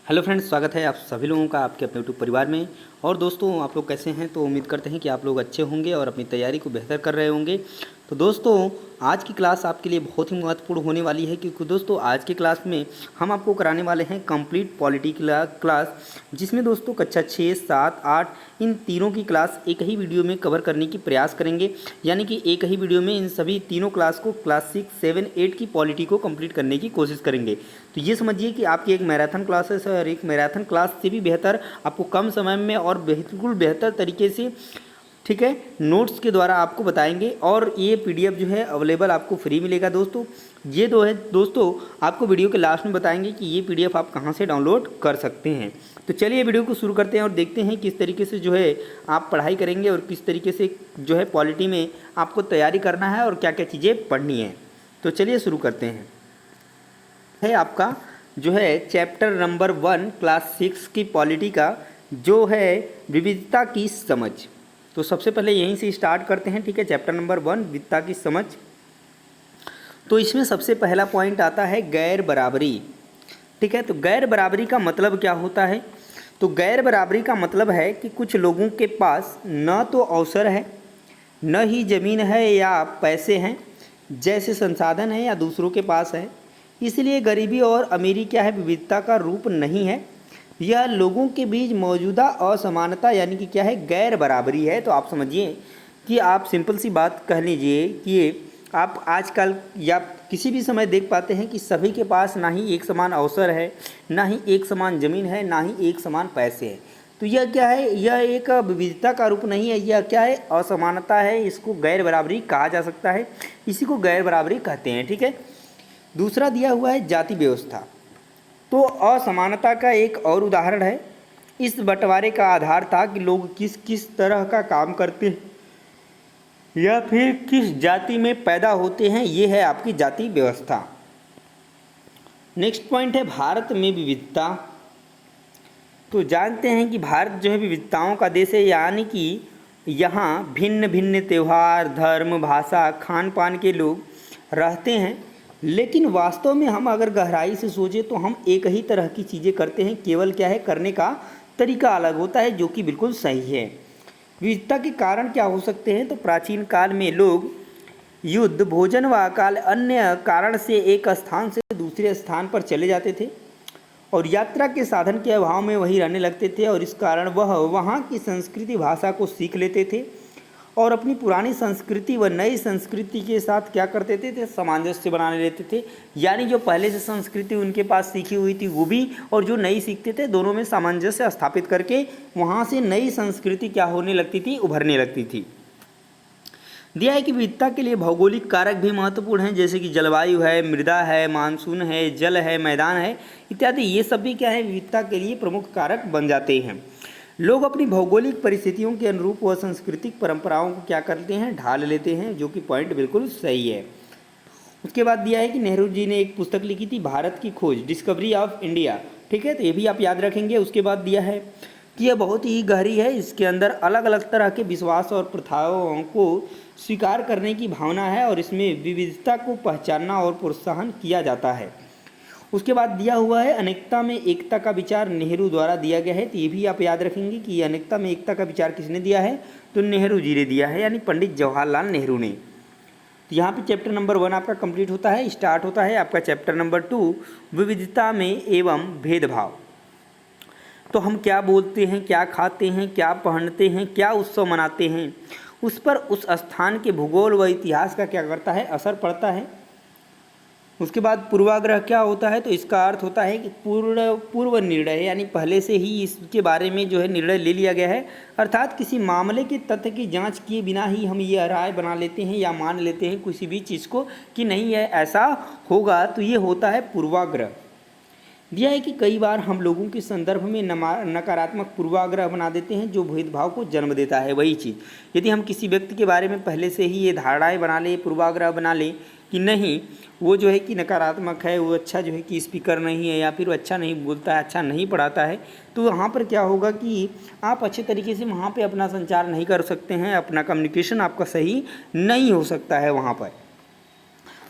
Hello friends, स्वागत है आप सभी लोगों का आपके अपने यूट्यूब परिवार में। और दोस्तों, आप लोग कैसे हैं? तो उम्मीद करते हैं कि आप लोग अच्छे होंगे और अपनी तैयारी को बेहतर कर रहे होंगे। तो दोस्तों, आज की क्लास आपके लिए बहुत ही महत्वपूर्ण होने वाली है, क्योंकि दोस्तों आज की क्लास में हम आपको कराने वाले हैं कंप्लीट पॉलिटी क्लास, जिसमें दोस्तों कक्षा 6, 7, 8 इन तीनों की क्लास एक ही वीडियो में कवर करने की प्रयास करेंगे। यानी कि एक ही वीडियो में इन सभी तीनों क्लास को क्लास 6, 7, 8 की पॉलिटी को कंप्लीट करने की कोशिश करेंगे। तो ये समझिए कि आपकी एक मैराथन क्लासेस है और एक मैराथन क्लास से भी बेहतर आपको कम समय में और बिल्कुल बेहतर तरीके से, ठीक है, नोट्स के द्वारा आपको बताएंगे। और ये पीडीएफ जो है अवेलेबल आपको फ्री मिलेगा दोस्तों। ये दो है दोस्तों, आपको वीडियो के लास्ट में बताएंगे कि ये पीडीएफ आप कहाँ से डाउनलोड कर सकते हैं। तो चलिए वीडियो को शुरू करते हैं और देखते हैं किस तरीके से जो है आप पढ़ाई करेंगे और किस तरीके से जो है पॉलिटी में आपको तैयारी करना है और क्या क्या चीज़ें पढ़नी है। तो चलिए शुरू करते हैं। है आपका जो है चैप्टर नंबर 1 क्लास 6 की पॉलिटी का जो है विविधता की समझ। तो सबसे पहले यहीं से स्टार्ट करते हैं, ठीक है। चैप्टर नंबर 1 विविधता की समझ। तो इसमें सबसे पहला पॉइंट आता है गैर बराबरी, ठीक है। तो गैर बराबरी का मतलब क्या होता है? तो गैर बराबरी का मतलब है कि कुछ लोगों के पास न तो अवसर है, न ही ज़मीन है या पैसे हैं जैसे संसाधन है या दूसरों के पास है, इसलिए गरीबी और अमीरी क्या है, विविधता का रूप नहीं है। यह लोगों के बीच मौजूदा असमानता यानी कि क्या है, गैर बराबरी है। तो आप समझिए कि आप सिंपल सी बात कह लीजिए कि आप आजकल या किसी भी समय देख पाते हैं कि सभी के पास ना ही एक समान अवसर है, ना ही एक समान ज़मीन है, ना ही एक समान पैसे हैं। तो यह क्या है, यह एक विविधता का रूप नहीं है, यह क्या है, असमानता है। इसको गैर बराबरी कहा जा सकता है, इसी को गैर बराबरी कहते हैं, ठीक है। दूसरा दिया हुआ है जाति व्यवस्था। तो असमानता का एक और उदाहरण है। इस बंटवारे का आधार था कि लोग किस किस तरह का काम करते हैं या फिर किस जाति में पैदा होते हैं, ये है आपकी जाति व्यवस्था। नेक्स्ट पॉइंट है भारत में विविधता। तो जानते हैं कि भारत जो है विविधताओं का देश है, यानी कि यहाँ भिन्न भिन्न त्यौहार, धर्म, भाषा, खान पान के लोग रहते हैं। लेकिन वास्तव में हम अगर गहराई से सोचें तो हम एक ही तरह की चीज़ें करते हैं, केवल क्या है, करने का तरीका अलग होता है, जो कि बिल्कुल सही है। विविधता के कारण क्या हो सकते हैं? तो प्राचीन काल में लोग युद्ध, भोजन व अकाल अन्य कारण से एक स्थान से दूसरे स्थान पर चले जाते थे और यात्रा के साधन के अभाव में वहीं रहने लगते थे, और इस कारण वह वहाँ की संस्कृति भाषा को सीख लेते थे और अपनी पुरानी संस्कृति व नई संस्कृति के साथ क्या करते थे, सामंजस्य बनाने लेते थे। यानी जो पहले से संस्कृति उनके पास सीखी हुई थी वो भी, और जो नई सीखते थे, दोनों में सामंजस्य स्थापित करके वहाँ से नई संस्कृति क्या होने लगती थी, उभरने लगती थी। दिया है कि विविधता के लिए भौगोलिक कारक भी महत्वपूर्ण हैं, जैसे कि जलवायु है, मृदा है, मानसून है, जल है, मैदान है इत्यादि। ये सब भी क्या है, विविधता के लिए प्रमुख कारक बन जाते हैं। लोग अपनी भौगोलिक परिस्थितियों के अनुरूप व सांस्कृतिक परंपराओं को क्या करते हैं, ढाल लेते हैं, जो कि पॉइंट बिल्कुल सही है। उसके बाद दिया है कि नेहरू जी ने एक पुस्तक लिखी थी, भारत की खोज, डिस्कवरी ऑफ इंडिया, ठीक है। तो ये भी आप याद रखेंगे। उसके बाद दिया है कि यह बहुत ही गहरी है, इसके अंदर अलग अलग तरह के विश्वास और प्रथाओं को स्वीकार करने की भावना है और इसमें विविधता को पहचानना और प्रोत्साहन किया जाता है। उसके बाद दिया हुआ है अनेकता में एकता का विचार, नेहरू द्वारा दिया गया है। तो ये भी आप याद रखेंगे कि अनेकता में एकता का विचार किसने दिया है, तो नेहरू जी ने दिया है, यानी पंडित जवाहरलाल नेहरू ने। तो यहाँ पे चैप्टर नंबर 1 आपका कंप्लीट होता है, स्टार्ट होता है आपका चैप्टर नंबर 2 विविधता में एवं भेदभाव। तो हम क्या बोलते हैं, क्या खाते हैं, क्या पहनते हैं, क्या उत्सव मनाते हैं, उस पर उस स्थान के भूगोल व इतिहास का क्या करता है, असर पड़ता है। उसके बाद पूर्वाग्रह क्या होता है? तो इसका अर्थ होता है कि पूर्व निर्णय, यानी पहले से ही इसके बारे में जो है निर्णय ले लिया गया है, अर्थात किसी मामले के तथ्य की जांच किए बिना ही हम ये राय बना लेते हैं या मान लेते हैं किसी भी चीज़ को कि नहीं है ऐसा होगा, तो ये होता है पूर्वाग्रह। दिया है कि कई बार हम लोगों के संदर्भ में नकारात्मक पूर्वाग्रह बना देते हैं, जो भेदभाव को जन्म देता है। वही चीज़ यदि हम किसी व्यक्ति के बारे में पहले से ही ये धारणाएं बना लें, पूर्वाग्रह बना लें कि नहीं वो जो है कि नकारात्मक है, वो अच्छा जो है कि स्पीकर नहीं है, या फिर वो अच्छा नहीं बोलता है, अच्छा नहीं पढ़ाता है, तो वहाँ पर क्या होगा कि आप अच्छे तरीके से वहाँ पर अपना संचार नहीं कर सकते हैं, अपना कम्युनिकेशन आपका सही नहीं हो सकता है वहाँ पर।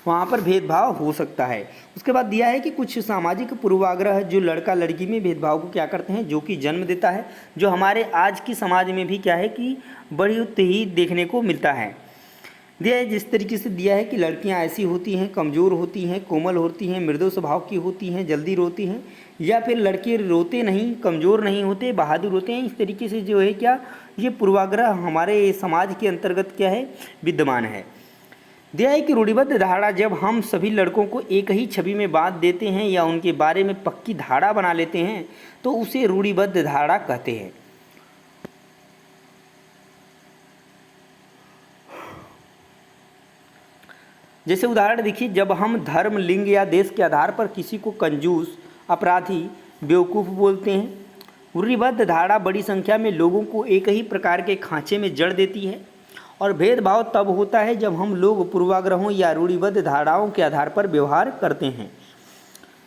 वहाँ पर भेदभाव हो सकता है। उसके बाद दिया है कि कुछ सामाजिक पूर्वाग्रह जो लड़का लड़की में भेदभाव को क्या करते हैं, जो कि जन्म देता है, जो हमारे आज की समाज में भी क्या है कि बहुत ही देखने को मिलता है। दिया है जिस तरीके से दिया है कि लड़कियां ऐसी होती हैं, कमज़ोर होती हैं, कोमल होती हैं, मृदु स्वभाव की होती हैं, जल्दी रोती हैं, या फिर लड़के रोते नहीं, कमज़ोर नहीं होते, बहादुर होते हैं। इस तरीके से जो है क्या ये पूर्वाग्रह हमारे समाज के अंतर्गत क्या है, विद्यमान है। दिया है कि रूढ़िबद्ध धारणा, जब हम सभी लड़कों को एक ही छवि में बांध देते हैं या उनके बारे में पक्की धारणा बना लेते हैं तो उसे रूढ़िबद्ध धारणा कहते हैं। जैसे उदाहरण देखिए, जब हम धर्म, लिंग या देश के आधार पर किसी को कंजूस, अपराधी, बेवकूफ़ बोलते हैं। रूढ़िबद्ध धारणा बड़ी संख्या में लोगों को एक ही प्रकार के खांचे में जड़ देती है और भेदभाव तब होता है जब हम लोग पूर्वाग्रहों या रूढ़िबद्ध धारणाओं के आधार पर व्यवहार करते हैं।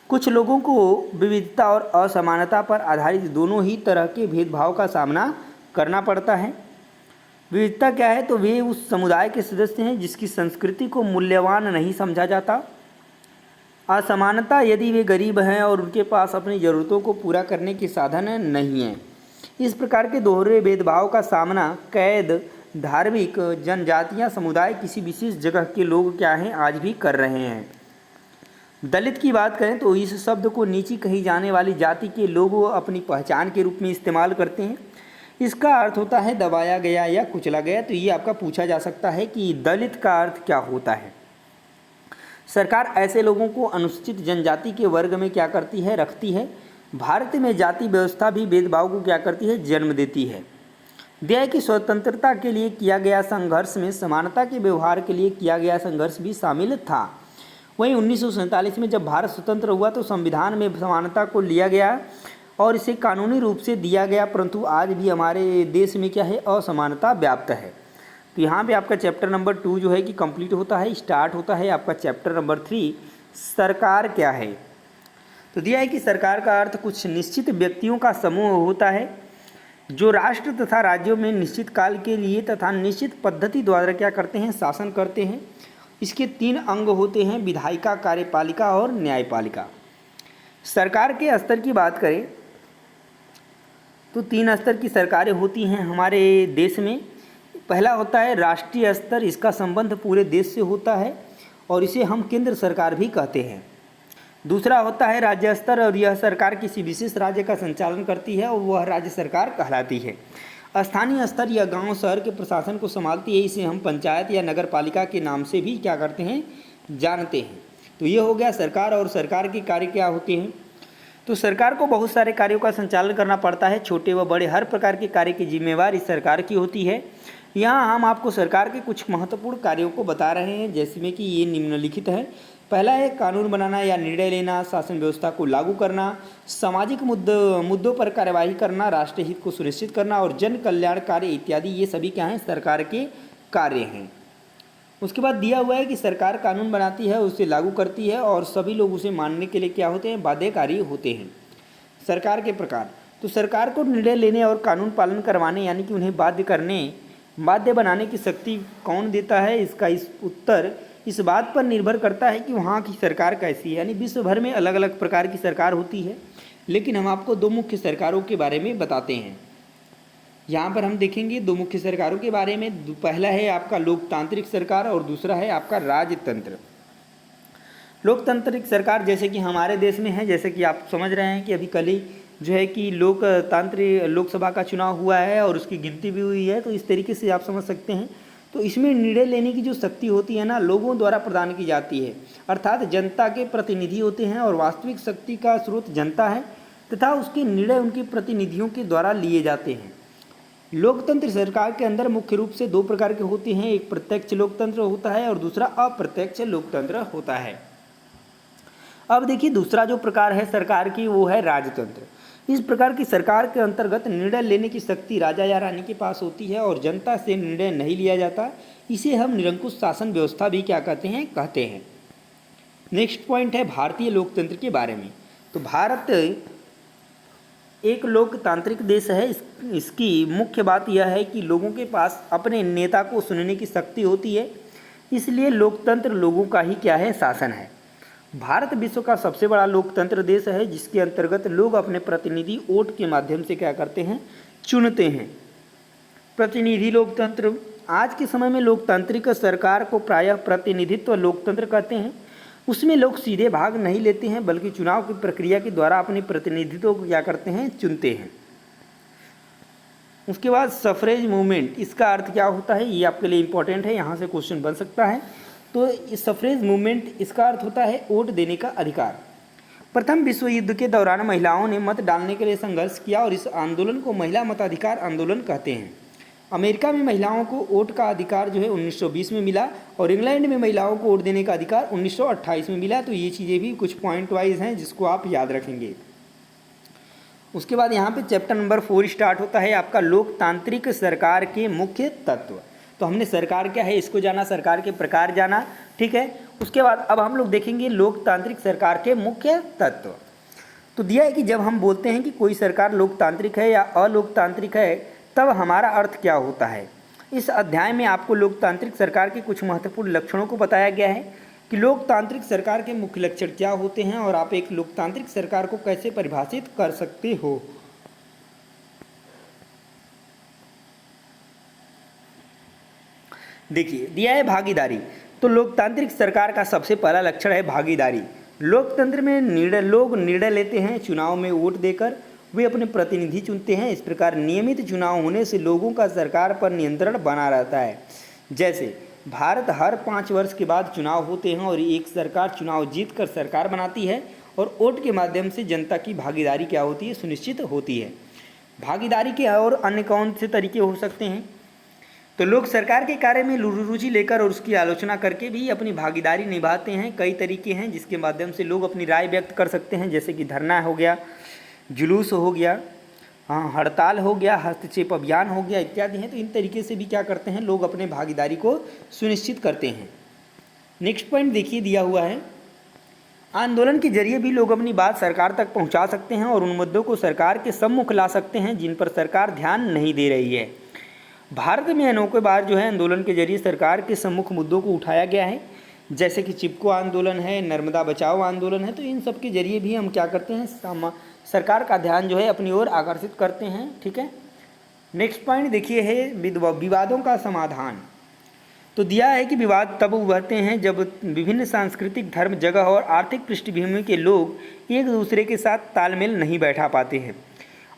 कुछ लोगों को विविधता और असमानता पर आधारित दोनों ही तरह के भेदभाव का सामना करना पड़ता है। विविधता क्या है, तो वे उस समुदाय के सदस्य हैं जिसकी संस्कृति को मूल्यवान नहीं समझा जाता। असमानता, यदि वे गरीब हैं और उनके पास अपनी ज़रूरतों को पूरा करने के साधन नहीं हैं। इस प्रकार के दोहरे भेदभाव का सामना कैद, धार्मिक, जनजातियाँ, समुदाय, किसी विशेष जगह के लोग क्या हैं आज भी कर रहे हैं। दलित की बात करें तो इस शब्द को नीची कही जाने वाली जाति के लोग अपनी पहचान के रूप में इस्तेमाल करते हैं। इसका अर्थ होता है दबाया गया या कुचला गया। तो ये आपका पूछा जा सकता है कि दलित का अर्थ क्या होता है। सरकार ऐसे लोगों को अनुसूचित जनजाति के वर्ग में क्या करती है, रखती है। भारत में जाति व्यवस्था भी भेदभाव को क्या करती है, जन्म देती है। दिया है कि स्वतंत्रता के लिए किया गया संघर्ष में समानता के व्यवहार के लिए किया गया संघर्ष भी शामिल था। वहीं 1947 में जब भारत स्वतंत्र हुआ तो संविधान में समानता को लिया गया और इसे कानूनी रूप से दिया गया, परंतु आज भी हमारे देश में क्या है, असमानता व्याप्त है। तो यहाँ पे आपका चैप्टर नंबर 2 जो है कि कंप्लीट होता है, स्टार्ट होता है आपका चैप्टर नंबर 3 सरकार क्या है। तो दिया है कि सरकार का अर्थ कुछ निश्चित व्यक्तियों का समूह होता है जो राष्ट्र तथा राज्यों में निश्चित काल के लिए तथा निश्चित पद्धति द्वारा क्या करते हैं, शासन करते हैं। इसके 3 अंग होते हैं, विधायिका, कार्यपालिका और न्यायपालिका। सरकार के स्तर की बात करें तो 3 स्तर की सरकारें होती हैं हमारे देश में। पहला होता है राष्ट्रीय स्तर, इसका संबंध पूरे देश से होता है और इसे हम केंद्र सरकार भी कहते हैं। दूसरा होता है राज्य स्तर और यह सरकार किसी विशेष राज्य का संचालन करती है और वह राज्य सरकार कहलाती है। स्थानीय स्तर या गांव शहर के प्रशासन को संभालती है, इसे हम पंचायत या नगर पालिका के नाम से भी क्या करते हैं, जानते हैं। तो ये हो गया सरकार। और सरकार के कार्य क्या होते हैं, तो सरकार को बहुत सारे कार्यों का संचालन करना पड़ता है। छोटे व बड़े हर प्रकार के कार्य की जिम्मेवारी सरकार की होती है। यहाँ हम आपको सरकार के कुछ महत्वपूर्ण कार्यों को बता रहे हैं, जैसे में कि ये निम्नलिखित है। पहला है कानून बनाना या निर्णय लेना, शासन व्यवस्था को लागू करना, सामाजिक मुद्दों पर कार्यवाही करना, राष्ट्रीय हित को सुनिश्चित करना और जन कल्याण कार्य इत्यादि। ये सभी क्या हैं, सरकार के कार्य हैं। उसके बाद दिया हुआ है कि सरकार कानून बनाती है, उसे लागू करती है और सभी लोग उसे मानने के लिए क्या होते हैं, बाध्यकारी होते हैं। सरकार के प्रकार, तो सरकार को निर्णय लेने और कानून पालन करवाने यानी कि उन्हें बाध्य बनाने की शक्ति कौन देता है, इसका उत्तर इस बात पर निर्भर करता है कि वहाँ की सरकार कैसी है। यानी विश्व भर में अलग अलग प्रकार की सरकार होती है, लेकिन हम आपको 2 मुख्य सरकारों के बारे में बताते हैं। यहाँ पर हम देखेंगे 2 मुख्य सरकारों के बारे में। पहला है आपका लोकतांत्रिक सरकार और दूसरा है आपका राजतंत्र। लोकतांत्रिक सरकार जैसे कि हमारे देश में है, जैसे कि आप समझ रहे हैं कि अभी कल ही जो है कि लोकसभा का चुनाव हुआ है और उसकी गिनती भी हुई है। तो इस तरीके से आप समझ सकते हैं। तो इसमें निर्णय लेने की जो शक्ति होती है ना, लोगों द्वारा प्रदान की जाती है, अर्थात जनता के प्रतिनिधि होते हैं और वास्तविक शक्ति का स्रोत जनता है तथा उसके निर्णय उनके प्रतिनिधियों के द्वारा लिए जाते हैं। लोकतंत्र सरकार के अंदर मुख्य रूप से 2 प्रकार के होते हैं, एक प्रत्यक्ष लोकतंत्र होता है और दूसरा अप्रत्यक्ष लोकतंत्र होता है। अब देखिए दूसरा जो प्रकार है सरकार की, वो है राजतंत्र। इस प्रकार की सरकार के अंतर्गत निर्णय लेने की शक्ति राजा या रानी के पास होती है और जनता से निर्णय नहीं लिया जाता। इसे हम निरंकुश शासन व्यवस्था भी क्या कहते हैं। नेक्स्ट पॉइंट है भारतीय लोकतंत्र के बारे में। तो भारत एक लोकतांत्रिक देश है। इसकी मुख्य बात यह है कि लोगों के पास अपने नेता को सुनने की शक्ति होती है। इसलिए लोकतंत्र लोगों का ही क्या है, शासन है। भारत विश्व का सबसे बड़ा लोकतंत्र देश है, जिसके अंतर्गत लोग अपने प्रतिनिधि वोट के माध्यम से क्या करते हैं, चुनते हैं। प्रतिनिधि लोकतंत्र, आज के समय में लोकतांत्रिक सरकार को प्रायः प्रतिनिधित्व लोकतंत्र कहते हैं। उसमें लोग सीधे भाग नहीं लेते हैं, बल्कि चुनाव की प्रक्रिया के द्वारा अपने प्रतिनिधित्व को क्या करते हैं, चुनते हैं। उसके बाद सफरेज मूवमेंट, इसका अर्थ क्या होता है, ये आपके लिए इंपॉर्टेंट है, यहाँ से क्वेश्चन बन सकता है। तो इस सफरेज मूवमेंट, इसका अर्थ होता है वोट देने का अधिकार। प्रथम विश्व युद्ध के दौरान महिलाओं ने मत डालने के लिए संघर्ष किया और इस आंदोलन को महिला मताधिकार आंदोलन कहते हैं। अमेरिका में महिलाओं को वोट का अधिकार जो है 1920 में मिला और इंग्लैंड में महिलाओं को वोट देने का अधिकार 1928 में मिला। तो ये चीज़ें भी कुछ पॉइंट वाइज हैं जिसको आप याद रखेंगे। उसके बाद यहाँ पे चैप्टर नंबर 4 स्टार्ट होता है आपका, लोकतांत्रिक सरकार के मुख्य तत्व। तो हमने सरकार क्या है इसको जाना, सरकार के प्रकार जाना, ठीक है। उसके बाद अब हम लोग देखेंगे लोकतांत्रिक सरकार के मुख्य तत्व। तो दिया है कि जब हम बोलते हैं कि कोई सरकार लोकतांत्रिक है या अलोकतांत्रिक है, तब हमारा अर्थ क्या होता है। इस अध्याय में आपको लोकतांत्रिक सरकार के कुछ महत्वपूर्ण लक्षणों को बताया गया है कि लोकतांत्रिक सरकार के मुख्य लक्षण क्या होते हैं और आप एक लोकतांत्रिक सरकार को कैसे परिभाषित कर सकते हो। देखिए दिया है भागीदारी। तो लोकतांत्रिक सरकार का सबसे पहला लक्षण है भागीदारी। लोकतंत्र में लोग निर्णय लेते हैं, चुनाव में वोट देकर वे अपने प्रतिनिधि चुनते हैं। इस प्रकार नियमित चुनाव होने से लोगों का सरकार पर नियंत्रण बना रहता है। जैसे भारत हर 5 वर्ष के बाद चुनाव होते हैं और एक सरकार चुनाव जीतकर सरकार बनाती है और वोट के माध्यम से जनता की भागीदारी क्या होती है, सुनिश्चित होती है। भागीदारी के और अन्य कौन से तरीके हो सकते हैं, तो लोग सरकार के कार्य में रुचि लेकर और उसकी आलोचना करके भी अपनी भागीदारी निभाते हैं। कई तरीके हैं जिसके माध्यम से लोग अपनी राय व्यक्त कर सकते हैं, जैसे कि धरना हो गया, जुलूस हो गया, हाँ हड़ताल हो गया, हस्तक्षेप अभियान हो गया इत्यादि हैं। तो इन तरीके से भी क्या करते हैं, लोग अपने भागीदारी को सुनिश्चित करते हैं। नेक्स्ट पॉइंट देखिए दिया हुआ है, आंदोलन के जरिए भी लोग अपनी बात सरकार तक पहुंचा सकते हैं और उन मुद्दों को सरकार के सम्मुख ला सकते हैं जिन पर सरकार ध्यान नहीं दे रही है। भारत में अनेकों बार जो है आंदोलन के जरिए सरकार के सम्मुख मुद्दों को उठाया गया है, जैसे कि चिपको आंदोलन है, नर्मदा बचाओ आंदोलन है। तो इन सब के जरिए भी हम क्या करते हैं, सरकार का ध्यान जो है अपनी ओर आकर्षित करते हैं, ठीक है। नेक्स्ट पॉइंट देखिए है विवादों का समाधान। तो दिया है कि विवाद तब उभरते हैं जब विभिन्न सांस्कृतिक, धर्म, जगह और आर्थिक पृष्ठभूमि के लोग एक दूसरे के साथ तालमेल नहीं बैठा पाते हैं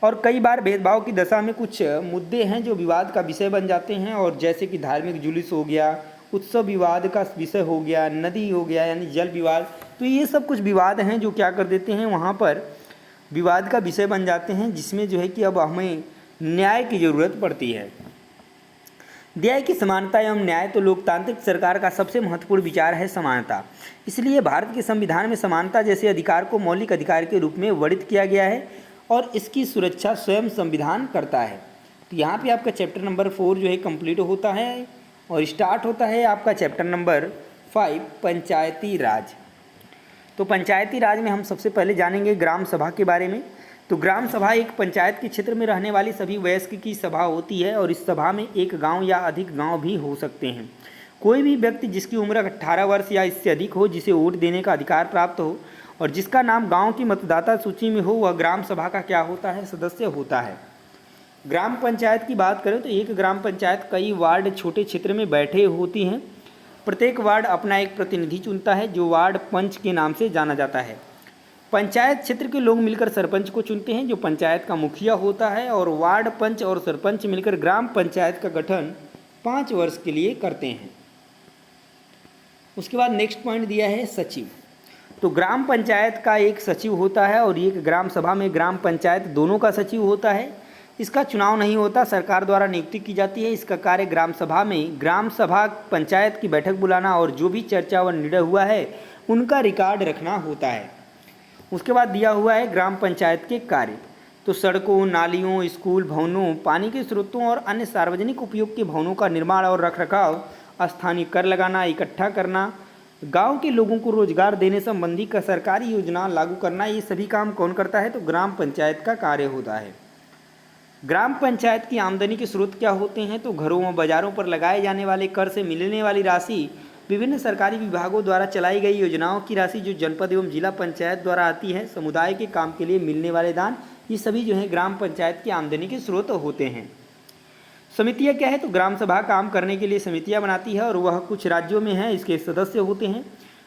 और कई बार भेदभाव की दशा में कुछ मुद्दे हैं जो विवाद का विषय बन जाते हैं, और जैसे कि धार्मिक जुलूस हो गया, उत्सव विवाद का विषय हो गया, नदी हो गया यानी जल विवाद। तो ये सब कुछ विवाद हैं जो क्या कर देते हैं, वहाँ पर विवाद का विषय बन जाते हैं, जिसमें जो है कि अब हमें न्याय की ज़रूरत पड़ती है। दिया है कि समानता एवं न्याय। तो लोकतांत्रिक सरकार का सबसे महत्वपूर्ण विचार है समानता। इसलिए भारत के संविधान में समानता जैसे अधिकार को मौलिक अधिकार के रूप में वर्णित किया गया है और इसकी सुरक्षा स्वयं संविधान करता है। तो यहाँ पे आपका चैप्टर नंबर 4 जो है कंप्लीट होता है और स्टार्ट होता है आपका चैप्टर नंबर 5 पंचायती राज। तो पंचायती राज में हम सबसे पहले जानेंगे ग्राम सभा के बारे में। तो ग्राम सभा एक पंचायत के क्षेत्र में रहने वाली सभी वयस्क की सभा होती है और इस सभा में एक गांव या अधिक गांव भी हो सकते हैं। कोई भी व्यक्ति जिसकी उम्र 18 वर्ष या इससे अधिक हो, जिसे वोट देने का अधिकार प्राप्त हो और जिसका नाम गांव की मतदाता सूची में हो, वह ग्राम सभा का क्या होता है, सदस्य होता है। ग्राम पंचायत की बात करें तो एक ग्राम पंचायत कई वार्ड छोटे क्षेत्र में बैठे होती हैं। प्रत्येक वार्ड अपना एक प्रतिनिधि चुनता है जो वार्ड पंच के नाम से जाना जाता है। पंचायत क्षेत्र के लोग मिलकर सरपंच को चुनते हैं जो पंचायत का मुखिया होता है, और वार्ड पंच और सरपंच मिलकर ग्राम पंचायत का गठन 5 वर्ष के लिए करते हैं। उसके बाद नेक्स्ट पॉइंट दिया है सचिव। तो ग्राम पंचायत का एक सचिव होता है और एक ग्राम सभा में ग्राम पंचायत दोनों का सचिव होता है। इसका चुनाव नहीं होता, सरकार द्वारा नियुक्ति की जाती है। इसका कार्य ग्राम सभा में ग्राम सभा पंचायत की बैठक बुलाना और जो भी चर्चा व निर्णय हुआ है उनका रिकॉर्ड रखना होता है। उसके बाद दिया हुआ है ग्राम पंचायत के कार्य। तो सड़कों, नालियों, स्कूल भवनों, पानी के स्रोतों और अन्य सार्वजनिक उपयोग के भवनों का निर्माण और रखरखाव, स्थानीय कर लगाना, इकट्ठा करना, गांव के लोगों को रोजगार देने संबंधी का सरकारी योजना लागू करना, ये सभी काम कौन करता है, तो ग्राम पंचायत का कार्य होता है। ग्राम पंचायत की आमदनी के स्रोत क्या होते हैं, तो घरों व बाजारों पर लगाए जाने वाले कर से मिलने वाली राशि विभिन्न सरकारी विभागों द्वारा चलाई गई योजनाओं की राशि जो जनपद एवं जिला पंचायत द्वारा आती है, समुदाय के काम के लिए मिलने वाले दान, ये सभी जो है ग्राम पंचायत की आमदनी के स्रोत होते हैं। समितियाँ क्या है, तो ग्राम सभा काम करने के लिए समितियाँ बनाती है और वह कुछ राज्यों में है इसके सदस्य होते हैं।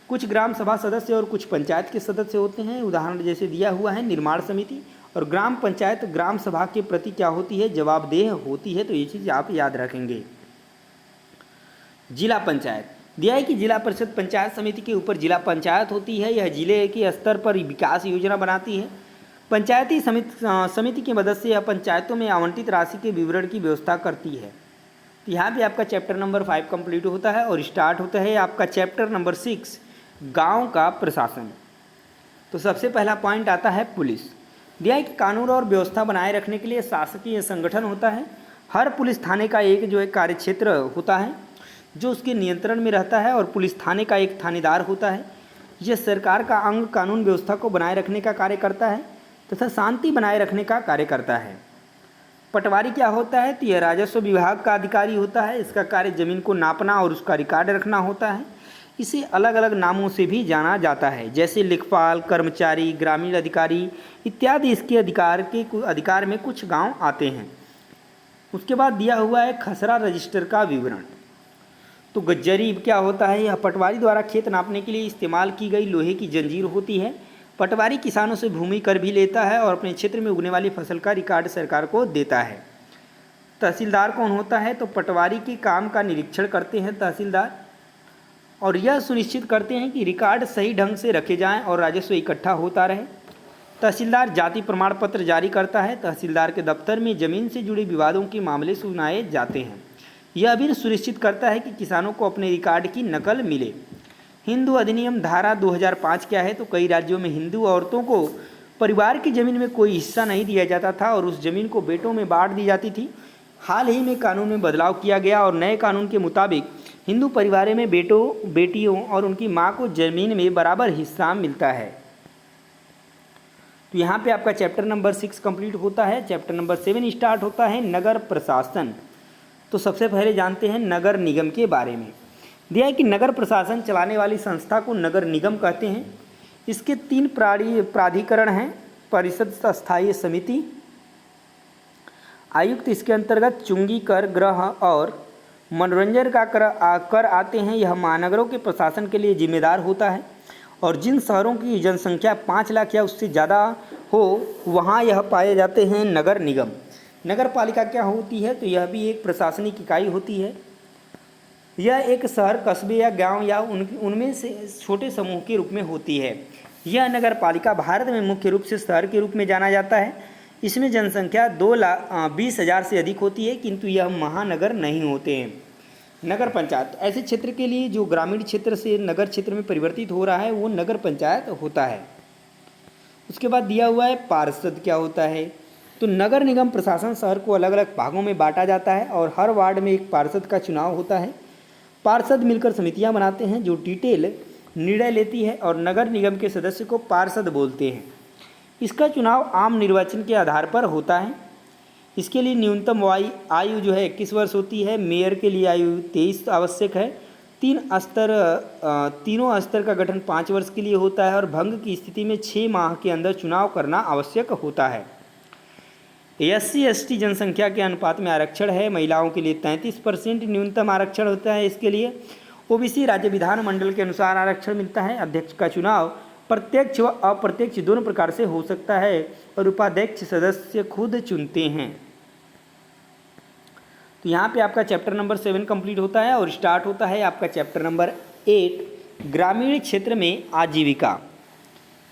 कुछ ग्राम सभा सदस्य और कुछ पंचायत के सदस्य होते हैं। उदाहरण जैसे दिया हुआ है निर्माण समिति। और ग्राम पंचायत ग्राम सभा के प्रति क्या होती है, जवाबदेह होती है, तो ये चीज़ आप याद रखेंगे। जिला पंचायत दिया है कि जिला परिषद पंचायत समिति के ऊपर जिला पंचायत होती है। यह जिले के स्तर पर विकास योजना बनाती है। पंचायती समिति की मदद से यह पंचायतों में आवंटित राशि के विवरण की व्यवस्था करती है। तो यहाँ पे आपका चैप्टर नंबर 5 कंप्लीट होता है और स्टार्ट होता है आपका चैप्टर नंबर 6 गांव का प्रशासन। तो सबसे पहला पॉइंट आता है पुलिस। दिया है कि कानून और व्यवस्था बनाए रखने के लिए शासकीय संगठन होता है। हर पुलिस थाने का एक जो है कार्य क्षेत्र होता है जो उसके नियंत्रण में रहता है और पुलिस थाने का एक थानेदार होता है। यह सरकार का अंग कानून व्यवस्था को बनाए रखने का कार्य करता है तथा शांति बनाए रखने का कार्य करता है। पटवारी क्या होता है, तो यह राजस्व विभाग का अधिकारी होता है। इसका कार्य जमीन को नापना और उसका रिकॉर्ड रखना होता है। इसे अलग अलग नामों से भी जाना जाता है जैसे लेखपाल, कर्मचारी, ग्रामीण अधिकारी इत्यादि। इसके अधिकार में कुछ गांव आते हैं। उसके बाद दिया हुआ है खसरा रजिस्टर का विवरण। तो गज्जरी क्या होता है, यह पटवारी द्वारा खेत नापने के लिए इस्तेमाल की गई लोहे की जंजीर होती है। पटवारी किसानों से भूमि कर भी लेता है और अपने क्षेत्र में उगने वाली फसल का रिकॉर्ड सरकार को देता है। तहसीलदार कौन होता है, तो पटवारी के काम का निरीक्षण करते हैं तहसीलदार और यह सुनिश्चित करते हैं कि रिकॉर्ड सही ढंग से रखे जाएं और राजस्व इकट्ठा होता रहे। तहसीलदार जाति प्रमाण पत्र जारी करता है। तहसीलदार के दफ्तर में जमीन से जुड़े विवादों के मामले सुनाए जाते हैं। यह भी सुनिश्चित करता है कि किसानों को अपने रिकॉर्ड की नकल मिले। हिंदू अधिनियम धारा 2005 क्या है, तो कई राज्यों में हिंदू औरतों को परिवार की ज़मीन में कोई हिस्सा नहीं दिया जाता था और उस ज़मीन को बेटों में बांट दी जाती थी। हाल ही में कानून में बदलाव किया गया और नए कानून के मुताबिक हिंदू परिवारों में बेटों, बेटियों और उनकी माँ को ज़मीन में बराबर हिस्सा मिलता है। तो यहाँ पे आपका चैप्टर नंबर 6 कंप्लीट होता है। चैप्टर नंबर 7 स्टार्ट होता है नगर प्रशासन। तो सबसे पहले जानते हैं नगर निगम के बारे में। दिया है कि नगर प्रशासन चलाने वाली संस्था को नगर निगम कहते हैं। इसके 3 प्राधिकरण हैं, परिषद, स्थायी समिति, आयुक्त। इसके अंतर्गत चुंगी कर, गृह और मनोरंजन का कर आते हैं। यह महानगरों के प्रशासन के लिए जिम्मेदार होता है और जिन शहरों की जनसंख्या 5 लाख या उससे ज़्यादा हो वहाँ यह पाए जाते हैं नगर निगम। नगर पालिका क्या होती है, तो यह भी एक प्रशासनिक इकाई होती है। यह एक शहर, कस्बे या गांव या उनमें से छोटे समूह के रूप में होती है। यह नगर पालिका भारत में मुख्य रूप से शहर के रूप में जाना जाता है। इसमें जनसंख्या 2,20,000 से अधिक होती है किंतु यह महानगर नहीं होते हैं। नगर पंचायत ऐसे क्षेत्र के लिए जो ग्रामीण क्षेत्र से नगर क्षेत्र में परिवर्तित हो रहा है वो नगर पंचायत होता है। उसके बाद दिया हुआ है पार्षद क्या होता है, तो नगर निगम प्रशासन शहर को अलग अलग भागों में बांटा जाता है और हर वार्ड में एक पार्षद का चुनाव होता है। पार्षद मिलकर समितियां बनाते हैं जो डिटेल निर्णय लेती है और नगर निगम के सदस्य को पार्षद बोलते हैं। इसका चुनाव आम निर्वाचन के आधार पर होता है। इसके लिए न्यूनतम आयु जो है 21 वर्ष होती है। मेयर के लिए आयु 23 आवश्यक है। तीनों स्तर का गठन 5 वर्ष के लिए होता है और भंग की स्थिति में 6 माह के अंदर चुनाव करना आवश्यक होता है। SC/ST जनसंख्या के अनुपात में आरक्षण है। महिलाओं के लिए 33% न्यूनतम आरक्षण होता है। इसके लिए OBC राज्य विधानमंडल के अनुसार आरक्षण मिलता है। अध्यक्ष का चुनाव प्रत्यक्ष व अप्रत्यक्ष दोनों प्रकार से हो सकता है और उपाध्यक्ष सदस्य खुद चुनते हैं। तो यहाँ पे आपका चैप्टर नंबर 7 कंप्लीट होता है और स्टार्ट होता है आपका चैप्टर नंबर 8 ग्रामीण क्षेत्र में आजीविका।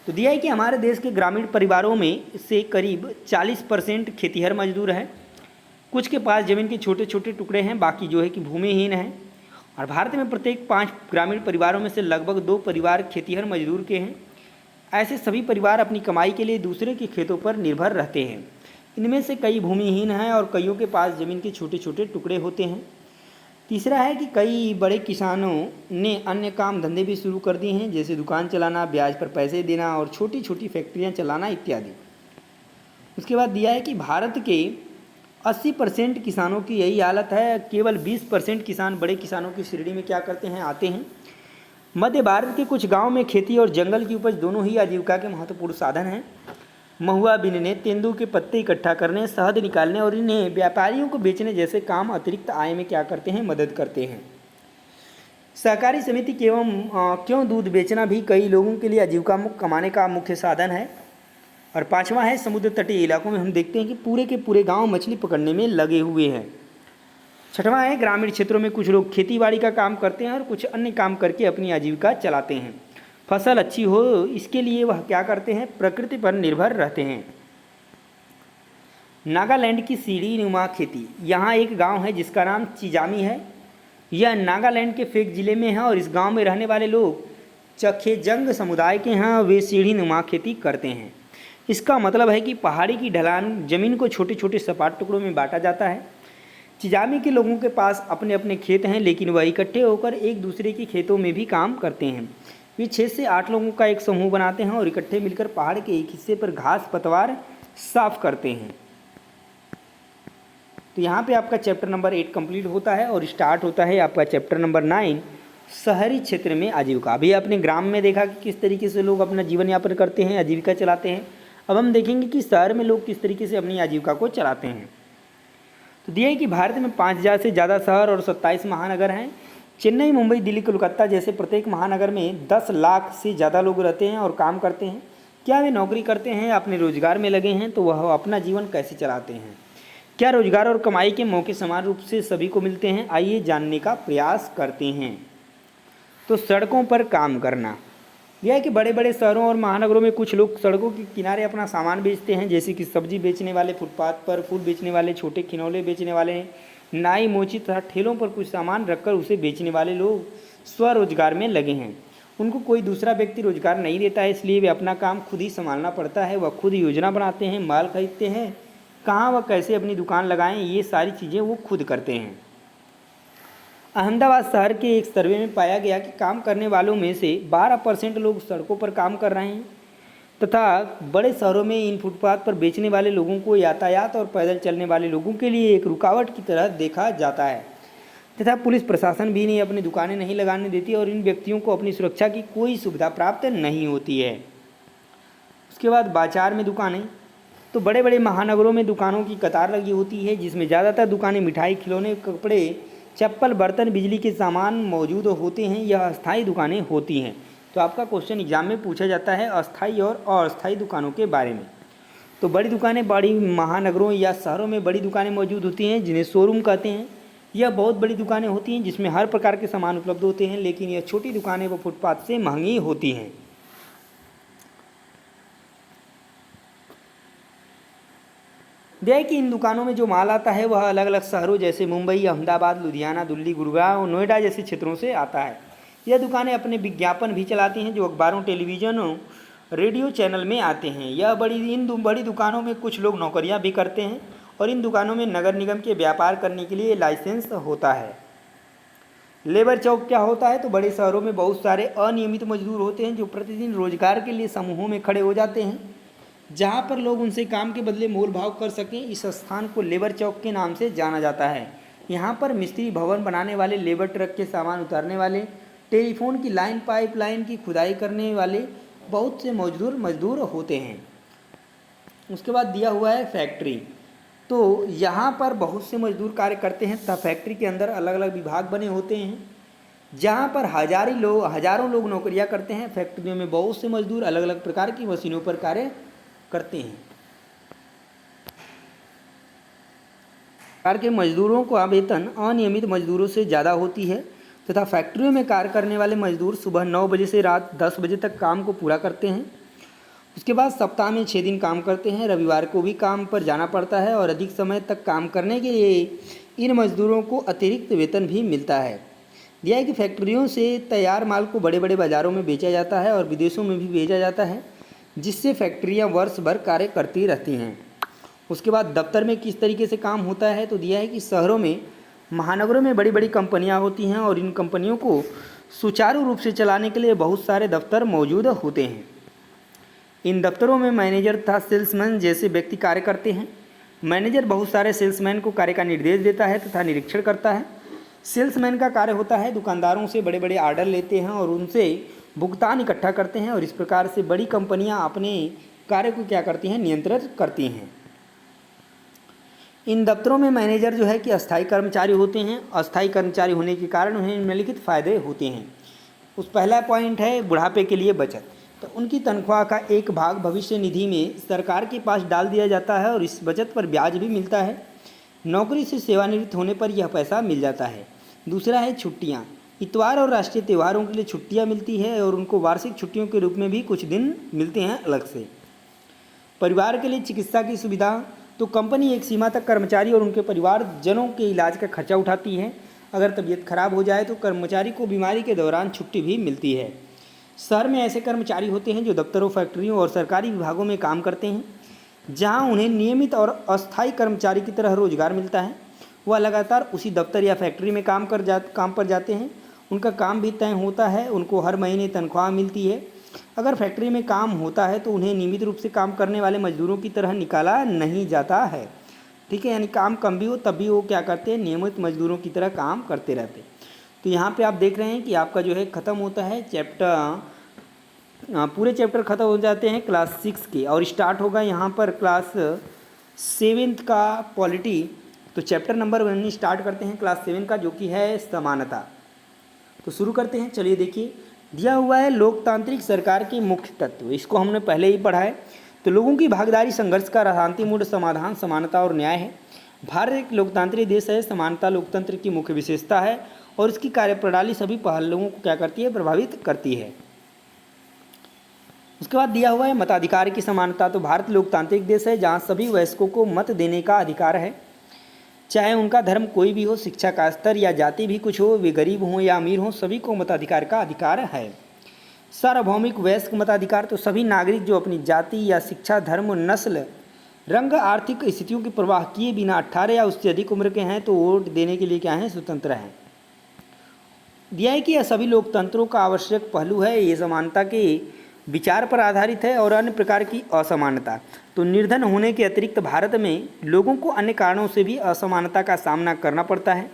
तो दिया है कि हमारे देश के ग्रामीण परिवारों में से करीब 40% खेतीहर मजदूर हैं। कुछ के पास ज़मीन के छोटे छोटे टुकड़े हैं, बाकी जो है कि भूमिहीन हैं। और भारत में प्रत्येक 5 ग्रामीण परिवारों में से लगभग 2 परिवार खेतीहर मजदूर के हैं। ऐसे सभी परिवार अपनी कमाई के लिए दूसरे के खेतों पर निर्भर रहते हैं। इनमें से कई भूमिहीन हैं और कईयों के पास ज़मीन के छोटे छोटे टुकड़े होते हैं। तीसरा है कि कई बड़े किसानों ने अन्य काम धंधे भी शुरू कर दिए हैं जैसे दुकान चलाना, ब्याज पर पैसे देना और छोटी छोटी फैक्ट्रियां चलाना इत्यादि। उसके बाद दिया है कि भारत के 80% किसानों की यही हालत है। केवल 20% किसान बड़े किसानों की श्रेणी में क्या करते हैं, आते हैं। मध्य भारत के कुछ गांव में खेती और जंगल की उपज दोनों ही आजीविका के महत्वपूर्ण साधन हैं। महुआ बीनने, तेंदू के पत्ते इकट्ठा करने, शहद निकालने और इन्हें व्यापारियों को बेचने जैसे काम अतिरिक्त आय में क्या करते हैं, मदद करते हैं। सहकारी समिति क्यों दूध बेचना भी कई लोगों के लिए आजीविका कमाने का मुख्य साधन है। और पांचवा है, समुद्र तटीय इलाकों में हम देखते हैं कि पूरे के पूरे गांव मछली पकड़ने में लगे हुए हैं। छठवां है, ग्रामीण क्षेत्रों में कुछ लोग खेतीबाड़ी का काम करते हैं और कुछ अन्य काम करके अपनी आजीविका चलाते हैं। फसल अच्छी हो इसके लिए वह क्या करते हैं, प्रकृति पर निर्भर रहते हैं। नागालैंड की सीढ़ी नुमा खेती। यहाँ एक गांव है जिसका नाम चिजामी है। यह नागालैंड के फेक जिले में है और इस गांव में रहने वाले लोग चखेजंग समुदाय के हैं। वे सीढ़ी नुमा खेती करते हैं। इसका मतलब है कि पहाड़ी की ढलान जमीन को छोटे छोटे सपाट टुकड़ों में बांटा जाता है। चिजामी के लोगों के पास अपने अपने खेत हैं, लेकिन वह इकट्ठे होकर एक दूसरे के खेतों में भी काम करते हैं। वे 6 से 8 लोगों का एक समूह बनाते हैं और इकट्ठे मिलकर पहाड़ के एक हिस्से पर घास पतवार साफ करते हैं। तो यहाँ पे आपका चैप्टर नंबर 8 कंप्लीट होता है और स्टार्ट होता है आपका चैप्टर नंबर 9, शहरी क्षेत्र में आजीविका। अभी आपने ग्राम में देखा कि किस तरीके से लोग अपना जीवन यापन करते हैं, आजीविका चलाते हैं। अब हम देखेंगे कि शहर में लोग किस तरीके से अपनी आजीविका को चलाते हैं। तो दिया है कि भारत में 5000 से ज़्यादा शहर और 27 महानगर हैं। चेन्नई, मुंबई, दिल्ली, कोलकाता जैसे प्रत्येक महानगर में 10 लाख से ज़्यादा लोग रहते हैं और काम करते हैं। क्या वे नौकरी करते हैं, अपने रोजगार में लगे हैं, तो वह अपना जीवन कैसे चलाते हैं? क्या रोजगार और कमाई के मौके समान रूप से सभी को मिलते हैं? आइए जानने का प्रयास करते हैं। तो सड़कों पर काम करना। यह है कि बड़े बड़े शहरों और महानगरों में कुछ लोग सड़कों के किनारे अपना सामान बेचते हैं, जैसे कि सब्जी बेचने वाले फुटपाथ पर, फूल बेचने वाले, छोटे खिलौने बेचने वाले, नाई, मोची तथा ठेलों पर कुछ सामान रखकर उसे बेचने वाले लोग स्वरोजगार में लगे हैं। उनको कोई दूसरा व्यक्ति रोजगार नहीं देता है, इसलिए वे अपना काम खुद ही संभालना पड़ता है। वह खुद योजना बनाते हैं, माल खरीदते हैं, कहाँ व कैसे अपनी दुकान लगाएं, ये सारी चीज़ें वो खुद करते हैं। अहमदाबाद शहर के एक सर्वे में पाया गया कि काम करने वालों में से 12% लोग सड़कों पर काम कर रहे हैं तथा बड़े शहरों में इन फुटपाथ पर बेचने वाले लोगों को यातायात और पैदल चलने वाले लोगों के लिए एक रुकावट की तरह देखा जाता है तथा पुलिस प्रशासन भी इन्हें अपनी दुकानें नहीं लगाने देती और इन व्यक्तियों को अपनी सुरक्षा की कोई सुविधा प्राप्त नहीं होती है। उसके बाद बाजार में दुकानें। तो बड़े बड़े महानगरों में दुकानों की कतार लगी होती है, जिसमें ज़्यादातर दुकानें मिठाई, खिलौने, कपड़े, चप्पल, बर्तन, बिजली के सामान मौजूद होते हैं। यह अस्थायी दुकानें होती हैं। तो आपका क्वेश्चन एग्जाम में पूछा जाता है अस्थायी और अस्थायी दुकानों के बारे में। तो बड़ी दुकानें बड़ी महानगरों या शहरों में बड़ी दुकानें मौजूद होती हैं, जिन्हें शोरूम कहते हैं। यह बहुत बड़ी दुकानें होती हैं जिसमें हर प्रकार के सामान उपलब्ध होते हैं, लेकिन यह छोटी दुकानें व फुटपाथ से महंगी होती हैं। देखिए कि इन दुकानों में जो माल आता है वह अलग अलग शहरों जैसे मुंबई, अहमदाबाद, लुधियाना, दिल्ली, गुड़गांव, नोएडा जैसे क्षेत्रों से आता है। यह दुकानें अपने विज्ञापन भी चलाती हैं जो अखबारों, टेलीविज़न, रेडियो चैनल में आते हैं। इन बड़ी दुकानों में कुछ लोग नौकरियां भी करते हैं और इन दुकानों में नगर निगम के व्यापार करने के लिए लाइसेंस होता है। लेबर चौक क्या होता है? तो बड़े शहरों में बहुत सारे अनियमित मजदूर होते हैं जो प्रतिदिन रोजगार के लिए समूहों में खड़े हो जाते हैं, जहाँ पर लोग उनसे काम के बदले मोल भाव कर सकें। इस स्थान को लेबर चौक के नाम से जाना जाता है। यहाँ पर मिस्त्री, भवन बनाने वाले, लेबर ट्रक के सामान उतारने वाले, टेलीफोन की लाइन, पाइपलाइन की खुदाई करने वाले बहुत से मजदूर होते हैं। उसके बाद दिया हुआ है फैक्ट्री। तो यहाँ पर बहुत से मजदूर कार्य करते हैं तथा फैक्ट्री के अंदर अलग अलग विभाग बने होते हैं, जहाँ पर हजारों लोग नौकरियाँ करते हैं। फैक्ट्रियों में बहुत से मजदूर अलग अलग प्रकार की मशीनों पर कार्य करते हैं। प्रकार के मजदूरों का वेतन अनियमित मजदूरों से ज़्यादा होती है तथा फैक्ट्रियों में कार्य करने वाले मजदूर सुबह 9 बजे से रात 10 बजे तक काम को पूरा करते हैं। उसके बाद सप्ताह में 6 दिन काम करते हैं। रविवार को भी काम पर जाना पड़ता है और अधिक समय तक काम करने के लिए इन मजदूरों को अतिरिक्त वेतन भी मिलता है। दिया है कि फैक्ट्रियों से तैयार माल को बड़े बड़े बाज़ारों में बेचा जाता है और विदेशों में भी भेजा जाता है, जिससे फैक्ट्रियां वर्ष भर कार्य करती रहती हैं। उसके बाद दफ्तर में किस तरीके से काम होता है? तो दिया है कि शहरों में, महानगरों में बड़ी बड़ी कंपनियां होती हैं और इन कंपनियों को सुचारू रूप से चलाने के लिए बहुत सारे दफ्तर मौजूद होते हैं। इन दफ्तरों में मैनेजर तथा सेल्समैन जैसे व्यक्ति कार्य करते हैं। मैनेजर बहुत सारे सेल्समैन को कार्य का निर्देश देता है तथा निरीक्षण करता है। सेल्समैन का कार्य होता है दुकानदारों से बड़े बड़े आर्डर लेते हैं और उनसे भुगतान इकट्ठा करते हैं, और इस प्रकार से बड़ी कंपनियां अपने कार्य को क्या करती हैं, नियंत्रित करती हैं। इन दफ्तरों में मैनेजर जो है कि अस्थायी कर्मचारी होते हैं। अस्थायी कर्मचारी होने के कारण उन्हें निम्नलिखित फ़ायदे होते हैं। उस पहला पॉइंट है बुढ़ापे के लिए बचत। तो उनकी तनख्वाह का एक भाग भविष्य निधि में सरकार के पास डाल दिया जाता है और इस बचत पर ब्याज भी मिलता है। नौकरी से सेवानिवृत्त होने पर यह पैसा मिल जाता है। दूसरा है छुट्टियाँ। इतवार और राष्ट्रीय त्योहारों के लिए छुट्टियाँ मिलती है और उनको वार्षिक छुट्टियों के रूप में भी कुछ दिन मिलते हैं अलग से। परिवार के लिए चिकित्सा की सुविधा। तो कंपनी एक सीमा तक कर्मचारी और उनके परिवारजनों के इलाज का खर्चा उठाती है। अगर तबीयत खराब हो जाए तो कर्मचारी को बीमारी के दौरान छुट्टी भी मिलती है। शहर में ऐसे कर्मचारी होते हैं जो दफ्तरों, फैक्ट्रियों और सरकारी विभागों में काम करते हैं, जहां उन्हें नियमित और अस्थायी कर्मचारी की तरह रोजगार मिलता है। वह लगातार उसी दफ्तर या फैक्ट्री में काम पर जाते हैं। उनका काम भी तय होता है, उनको हर महीने तनख्वाह मिलती है। अगर फैक्ट्री में काम होता है तो उन्हें नियमित रूप से काम करने वाले मजदूरों की तरह निकाला नहीं जाता है। ठीक है, यानी काम कम भी हो तब भी वो क्या करते हैं, नियमित मजदूरों की तरह काम करते रहते हैं। तो यहाँ पे आप देख रहे हैं कि आपका जो है ख़त्म होता है चैप्टर, पूरे चैप्टर ख़त्म हो जाते हैं क्लास 6 के, और स्टार्ट होगा यहाँ पर क्लास 7 का पॉलिटी। तो चैप्टर नंबर 1 स्टार्ट करते हैं क्लास 7 का, जो कि है समानता। तो शुरू करते हैं। चलिए देखिए, दिया हुआ है लोकतांत्रिक सरकार के मुख्य तत्व। इसको हमने पहले ही पढ़ा है। तो लोगों की भागीदारी, संघर्ष का शांतिपूर्ण समाधान, समानता और न्याय है। भारत एक लोकतांत्रिक देश है। समानता लोकतंत्र की मुख्य विशेषता है और इसकी कार्यप्रणाली सभी पहलुओं को क्या करती है, प्रभावित करती है। उसके बाद दिया हुआ है मताधिकार की समानता। तो भारत लोकतांत्रिक देश है जहाँ सभी वयस्कों को मत देने का अधिकार है, चाहे उनका धर्म कोई भी हो, शिक्षा का स्तर या जाति भी कुछ हो, वे गरीब हों या अमीर हों, सभी को मताधिकार का अधिकार है। सार्वभौमिक वयस्क मताधिकार। तो सभी नागरिक जो अपनी जाति या शिक्षा, धर्म, नस्ल, रंग, आर्थिक स्थितियों की परवाह किए बिना 18 या उससे अधिक उम्र के हैं तो वोट देने के लिए क्या हैं, स्वतंत्र हैं। दिया है कि यह सभी लोकतंत्रों का आवश्यक पहलू है। ये समानता के विचार पर आधारित है। और अन्य प्रकार की असमानता। तो निर्धन होने के अतिरिक्त भारत में लोगों को अन्य कारणों से भी असमानता का सामना करना पड़ता है।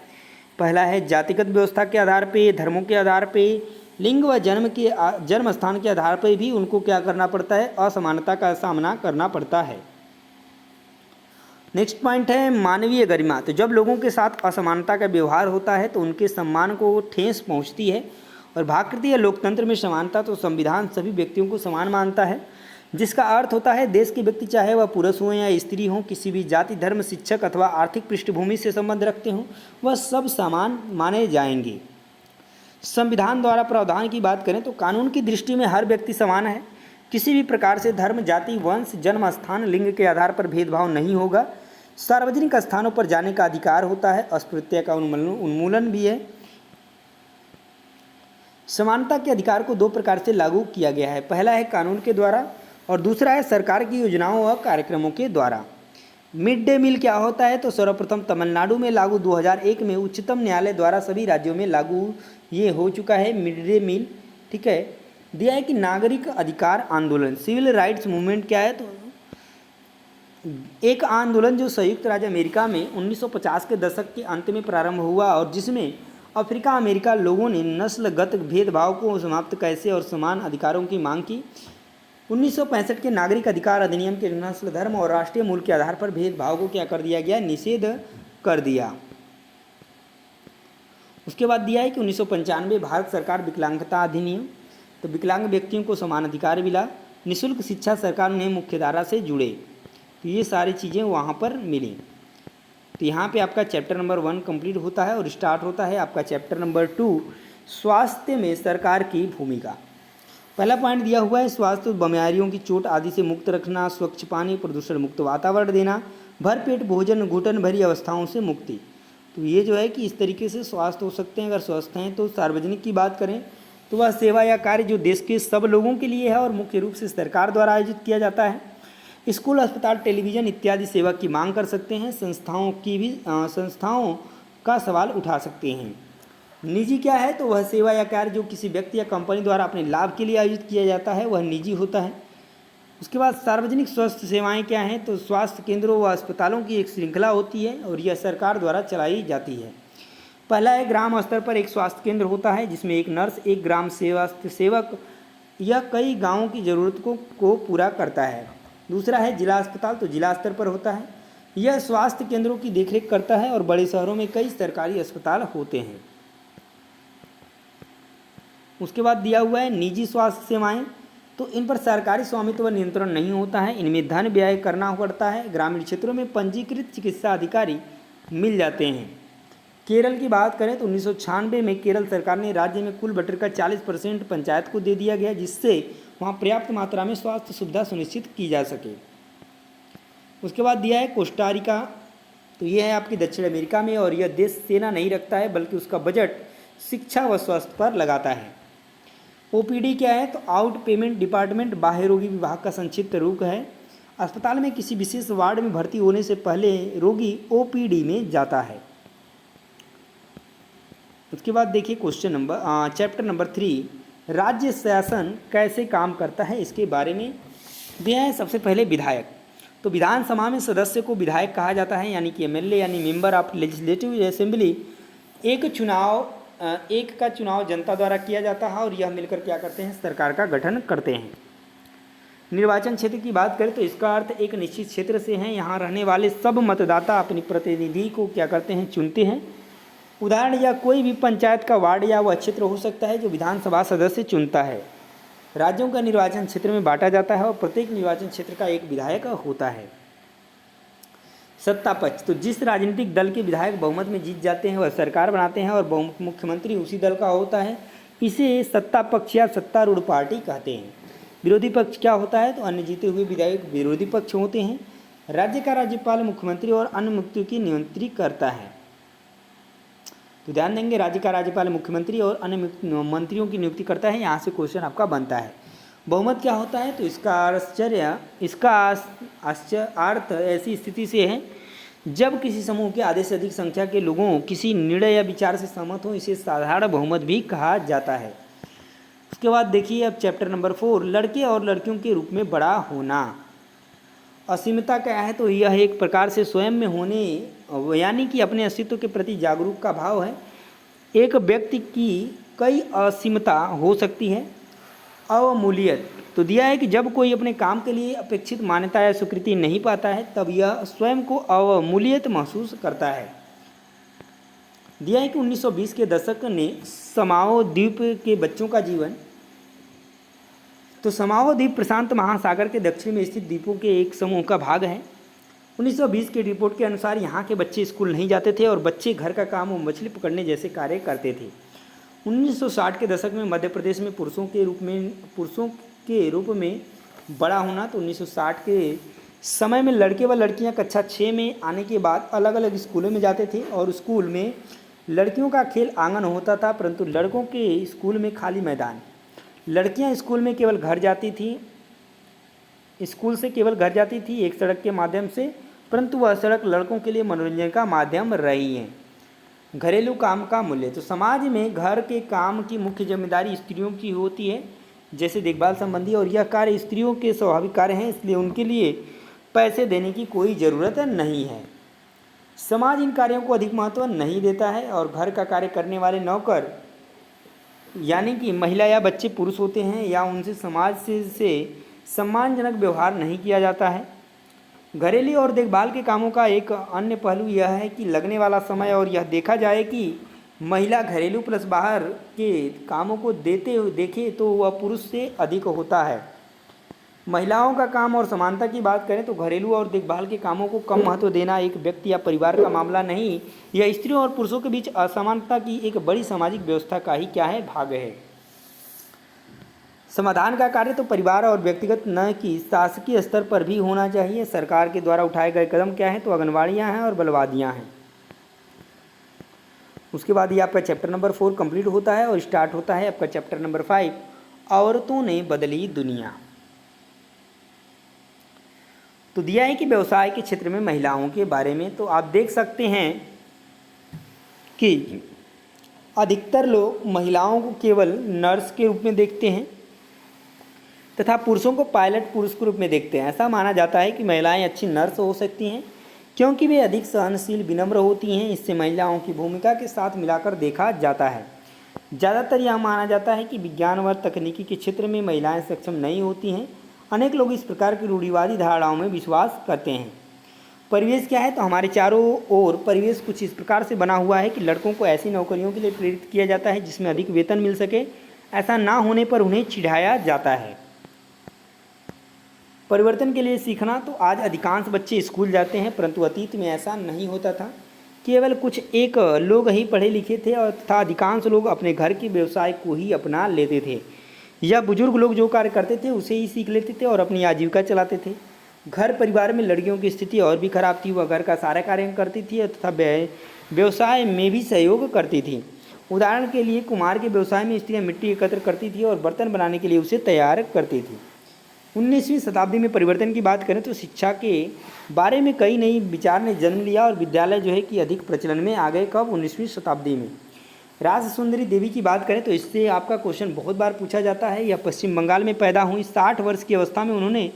पहला है जातिगत व्यवस्था के आधार पे, धर्मों के आधार पे, लिंग व जन्म स्थान के आधार पर भी उनको क्या करना पड़ता है, असमानता का सामना करना पड़ता है। नेक्स्ट पॉइंट है मानवीय गरिमा। तो जब लोगों के साथ असमानता का व्यवहार होता है तो उनके सम्मान को ठेस पहुंचती है। और भागकृति या लोकतंत्र में समानता। तो संविधान सभी व्यक्तियों को समान मानता है, जिसका अर्थ होता है देश के व्यक्ति चाहे वह पुरुष हो या स्त्री हो, किसी भी जाति, धर्म, शिक्षक अथवा आर्थिक पृष्ठभूमि से संबंध रखते हों, वह सब समान माने जाएंगे। संविधान द्वारा प्रावधान की बात करें तो कानून की दृष्टि में हर व्यक्ति समान है। किसी भी प्रकार से धर्म, जाति, वंश, जन्म स्थान, लिंग के आधार पर भेदभाव नहीं होगा। सार्वजनिक स्थानों पर जाने का अधिकार होता है। अस्पृश्यता का उन्मूलन भी है। समानता के अधिकार को 2 प्रकार से लागू किया गया है। पहला है कानून के द्वारा और दूसरा है सरकार की योजनाओं और कार्यक्रमों के द्वारा। मिड डे मील क्या होता है, तो सर्वप्रथम तमिलनाडु में लागू 2001 में, उच्चतम न्यायालय द्वारा सभी राज्यों में लागू ये हो चुका है मिड डे मील। ठीक है। दिया है कि नागरिक अधिकार आंदोलन, सिविल राइट्स मूवमेंट क्या है, तो एक आंदोलन जो संयुक्त राज्य अमेरिका में 1950 के दशक के अंत में प्रारंभ हुआ और जिसमें अफ्रीका अमेरिका लोगों ने नस्लगत भेदभाव को समाप्त कैसे और समान अधिकारों की मांग की। 1965 के नागरिक अधिकार अधिनियम के नस्ल, धर्म और राष्ट्रीय मूल के आधार पर भेदभाव को क्या कर दिया गया, निषेध कर दिया। उसके बाद दिया है कि 1995 भारत सरकार विकलांगता अधिनियम। तो विकलांग व्यक्तियों को समान अधिकार मिला। निःशुल्क शिक्षा, सरकार उन्हें मुख्यधारा से जुड़े। तो ये सारी चीज़ें वहाँ पर मिली। तो यहाँ पे आपका चैप्टर नंबर 1 कंप्लीट होता है और स्टार्ट होता है आपका चैप्टर नंबर 2, स्वास्थ्य में सरकार की भूमिका। पहला पॉइंट दिया हुआ है स्वास्थ्य, बीमारियों की चोट आदि से मुक्त रखना, स्वच्छ पानी, प्रदूषण मुक्त वातावरण देना, भरपेट भोजन, घुटन भरी अवस्थाओं से मुक्ति। तो ये जो है कि इस तरीके से स्वास्थ्य हो सकते हैं। अगर स्वस्थ हैं तो सार्वजनिक की बात करें तो वह सेवा या कार्य जो देश के सब लोगों के लिए है और मुख्य रूप से सरकार द्वारा आयोजित किया जाता है। स्कूल, अस्पताल, टेलीविज़न इत्यादि सेवा की मांग कर सकते हैं। संस्थाओं का सवाल उठा सकते हैं। निजी क्या है, तो वह सेवा या कार्य जो किसी व्यक्ति या कंपनी द्वारा अपने लाभ के लिए आयोजित किया जाता है वह निजी होता है। उसके बाद सार्वजनिक स्वास्थ्य सेवाएं क्या हैं, तो स्वास्थ्य केंद्रों व अस्पतालों की एक श्रृंखला होती है और यह सरकार द्वारा चलाई जाती है। पहला है ग्राम स्तर पर एक स्वास्थ्य केंद्र होता है जिसमें एक नर्स, एक ग्राम स्वास्थ्य सेवक यह कई गांवों की ज़रूरतों को पूरा करता है। दूसरा है जिला अस्पताल, तो जिला स्तर पर होता है, यह स्वास्थ्य केंद्रों की देखरेख करता है और बड़े शहरों में कई सरकारी अस्पताल होते हैं। उसके बाद दिया हुआ है निजी स्वास्थ्य सेवाएं, तो इन पर सरकारी स्वामित्व व नियंत्रण नहीं होता है, इनमें धन व्यय करना पड़ता है। ग्रामीण क्षेत्रों में पंजीकृत चिकित्सा अधिकारी मिल जाते हैं। केरल की बात करें तो 1996 में केरल सरकार ने राज्य में कुल बजट का 40% पंचायत को दे दिया गया, जिससे वहाँ पर्याप्त मात्रा में स्वास्थ्य सुविधा सुनिश्चित की जा सके। उसके बाद दिया है कोस्टारिका, तो यह है आपकी दक्षिण अमेरिका में और यह देश सेना नहीं रखता है बल्कि उसका बजट शिक्षा व स्वास्थ्य पर लगाता है। ओपीडी क्या है, तो आउट पेमेंट डिपार्टमेंट बाह्य रोगी विभाग का संक्षिप्त रूप है। अस्पताल में किसी विशेष वार्ड में भर्ती होने से पहले रोगी ओपीडी में जाता है। उसके बाद देखिए चैप्टर नंबर 3, राज्य शासन कैसे काम करता है, इसके बारे में दिया है। सबसे पहले विधायक, तो विधानसभा में सदस्य को विधायक कहा जाता है, यानी कि एमएलए यानी मेंबर ऑफ लेजिस्लेटिव असेंबली। एक का चुनाव जनता द्वारा किया जाता है और यह मिलकर क्या करते हैं, सरकार का गठन करते हैं। निर्वाचन क्षेत्र की बात करें तो इसका अर्थ एक निश्चित क्षेत्र से है, यहाँ रहने वाले सब मतदाता अपने प्रतिनिधि को क्या करते हैं, चुनते हैं। उदाहरण या कोई भी पंचायत का वार्ड या वह क्षेत्र हो सकता है जो विधानसभा सदस्य चुनता है। राज्यों का निर्वाचन क्षेत्र में बांटा जाता है और प्रत्येक निर्वाचन क्षेत्र का एक विधायक होता है। सत्ता पक्ष, तो जिस राजनीतिक दल के विधायक बहुमत में जीत जाते हैं वह सरकार बनाते हैं और मुख्यमंत्री उसी दल का होता है, इसे सत्ता पक्ष या सत्तारूढ़ पार्टी कहते हैं। विरोधी पक्ष क्या होता है, तो अन्य जीते हुए विधायक विरोधी पक्ष होते हैं। राज्य का राज्यपाल मुख्यमंत्री और अन्य मंत्रियों की नियुक्ति करता है। तो ध्यान देंगे, राज्य का राज्यपाल मुख्यमंत्री और अन्य मंत्रियों की नियुक्ति करता है, यहाँ से क्वेश्चन आपका बनता है। बहुमत क्या होता है, तो इसका अर्थ ऐसी स्थिति से है जब किसी समूह के आधे से अधिक संख्या के लोगों किसी निर्णय या विचार से सहमत हो, इसे साधारण बहुमत भी कहा जाता है। उसके बाद देखिए अब चैप्टर नंबर 4, लड़के और लड़कियों के रूप में बड़ा होना। असीमता क्या है, तो यह एक प्रकार से स्वयं में होने यानी कि अपने अस्तित्व के प्रति जागरूक का भाव है। एक व्यक्ति की कई असीमता हो सकती है। अवमूल्यत, तो दिया है कि जब कोई अपने काम के लिए अपेक्षित मान्यता या स्वीकृति नहीं पाता है तब यह स्वयं को अवमूल्यत महसूस करता है। दिया है कि 1920 के दशक ने समाओ द्वीप के बच्चों का जीवन, तो समाओ द्वीप प्रशांत महासागर के दक्षिण में स्थित द्वीपों के एक समूह का भाग है। 1920 की रिपोर्ट के अनुसार यहाँ के बच्चे स्कूल नहीं जाते थे और बच्चे घर का काम और मछली पकड़ने जैसे कार्य करते थे। 1960 के दशक में मध्य प्रदेश में पुरुषों के रूप में बड़ा होना, तो 1960 के समय में लड़के व लड़कियां कक्षा 6 में आने के बाद अलग अलग स्कूलों में जाते थे और स्कूल में लड़कियों का खेल आंगन होता था परंतु लड़कों के स्कूल में खाली मैदान। लड़कियां स्कूल से केवल घर जाती थी एक सड़क के माध्यम से, परंतु वह सड़क लड़कों के लिए मनोरंजन का माध्यम रही है। घरेलू काम का मूल्य, तो समाज में घर के काम की मुख्य जिम्मेदारी स्त्रियों की होती है, जैसे देखभाल संबंधी, और यह कार्य स्त्रियों के स्वाभाविक कार्य हैं, इसलिए उनके लिए पैसे देने की कोई ज़रूरत नहीं है। समाज इन कार्यों को अधिक महत्व नहीं देता है और घर का कार्य करने वाले नौकर यानी कि महिला या बच्चे पुरुष होते हैं या उनसे समाज से सम्मानजनक व्यवहार नहीं किया जाता है। घरेलू और देखभाल के कामों का एक अन्य पहलू यह है कि लगने वाला समय, और यह देखा जाए कि महिला घरेलू प्लस बाहर के कामों को देखे तो वह पुरुष से अधिक होता है। महिलाओं का काम और समानता की बात करें तो घरेलू और देखभाल के कामों को कम महत्व देना एक व्यक्ति या परिवार का मामला नहीं, यह स्त्रियों और पुरुषों के बीच असमानता की एक बड़ी सामाजिक व्यवस्था का ही क्या है, भाग है। समाधान का कार्य तो परिवार और व्यक्तिगत न कि शासकीय स्तर पर भी होना चाहिए। सरकार के द्वारा उठाए गए कदम क्या हैं, तो आंगनवाड़ियाँ हैं और बलवादियाँ हैं। उसके बाद ये आपका चैप्टर नंबर 4 कंप्लीट होता है और स्टार्ट होता है आपका चैप्टर नंबर 5, औरतों ने बदली दुनिया। तो दिया है कि व्यवसाय के क्षेत्र में महिलाओं के बारे में, तो आप देख सकते हैं कि अधिकतर लोग महिलाओं को केवल नर्स के रूप में देखते हैं। तथा पुरुषों को पायलट पुरुष के रूप में देखते हैं। ऐसा माना जाता है कि महिलाएं अच्छी नर्स हो सकती हैं क्योंकि वे अधिक सहनशील, विनम्र होती हैं। इससे महिलाओं की भूमिका के साथ मिलाकर देखा जाता है। ज़्यादातर यह माना जाता है कि विज्ञान व तकनीकी के क्षेत्र में महिलाएं सक्षम नहीं होती हैं। अनेक लोग इस प्रकार की रूढ़िवादी धारणाओं में विश्वास करते हैं। परिवेश क्या है, तो हमारे चारों ओर परिवेश कुछ इस प्रकार से बना हुआ है कि लड़कों को ऐसी नौकरियों के लिए प्रेरित किया जाता है जिसमें अधिक वेतन मिल सके। ऐसा ना होने पर उन्हें चिढ़ाया जाता है। परिवर्तन के लिए सीखना, तो आज अधिकांश बच्चे स्कूल जाते हैं, परंतु अतीत में ऐसा नहीं होता था। केवल कुछ एक लोग ही पढ़े लिखे थे और तथा अधिकांश लोग अपने घर के व्यवसाय को ही अपना लेते थे या बुजुर्ग लोग जो कार्य करते थे उसे ही सीख लेते थे और अपनी आजीविका चलाते थे। घर परिवार में लड़कियों की स्थिति और भी खराब थी। वह घर का सारा कार्य करती थी तथा व्यवसाय में भी सहयोग करती थी। उदाहरण के लिए कुम्हार के व्यवसाय में स्त्रियां मिट्टी एकत्र करती थी और बर्तन बनाने के लिए उसे तैयार करती थी। 19वीं शताब्दी में परिवर्तन की बात करें तो शिक्षा के बारे में कई नई विचार ने जन्म लिया और विद्यालय जो है कि अधिक प्रचलन में आ गए। कब? 19वीं शताब्दी में। राज सुंदरी देवी की बात करें तो इससे आपका क्वेश्चन बहुत बार पूछा जाता है। यह पश्चिम बंगाल में पैदा हुई। 60 वर्ष की अवस्था में उन्होंने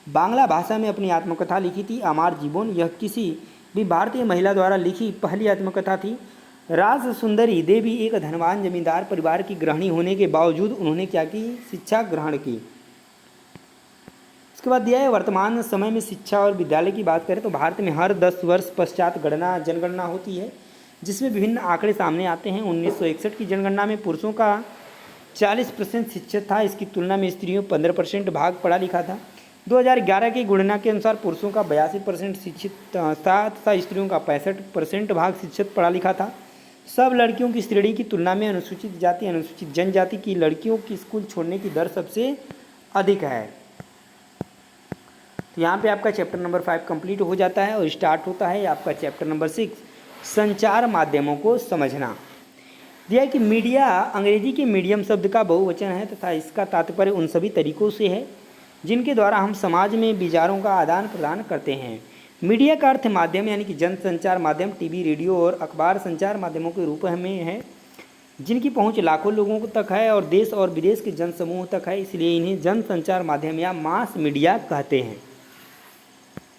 बांग्ला भाषा में अपनी आत्मकथा लिखी थी, अमार जीवन। यह किसी भी भारतीय महिला द्वारा लिखी पहली आत्मकथा थी। राज सुंदरी देवी एक धनवान जमींदार परिवार की गृहिणी होने के बावजूद उन्होंने क्या की? शिक्षा ग्रहण की। उसके बाद दिया है वर्तमान समय में शिक्षा और विद्यालय की बात करें तो भारत में हर 10 वर्ष पश्चात जनगणना होती है जिसमें विभिन्न आंकड़े सामने आते हैं। 1961 की जनगणना में पुरुषों का 40% शिक्षित था। इसकी तुलना में स्त्रियों 15% भाग पढ़ा लिखा था। 2011 की गणना के अनुसार पुरुषों का 82% शिक्षित था तथा स्त्रियों का 65% भाग शिक्षित पढ़ा लिखा था। सब लड़कियों की श्रेणी की तुलना में अनुसूचित जाति, अनुसूचित जनजाति की लड़कियों की स्कूल छोड़ने की दर सबसे अधिक है। तो यहाँ पे आपका चैप्टर नंबर 5 कंप्लीट हो जाता है और स्टार्ट होता है आपका चैप्टर नंबर 6, संचार माध्यमों को समझना। दिया है कि मीडिया अंग्रेजी के मीडियम शब्द का बहुवचन है तथा इसका तात्पर्य उन सभी तरीकों से है जिनके द्वारा हम समाज में विचारों का आदान प्रदान करते हैं। मीडिया का अर्थ माध्यम यानी कि जन संचार माध्यम टीवी, रेडियो और अखबार संचार माध्यमों के रूप में है जिनकी पहुंच लाखों लोगों तक है और देश और विदेश के जनसमूह तक है। इसलिए इन्हें जन संचार माध्यम या मास मीडिया कहते हैं।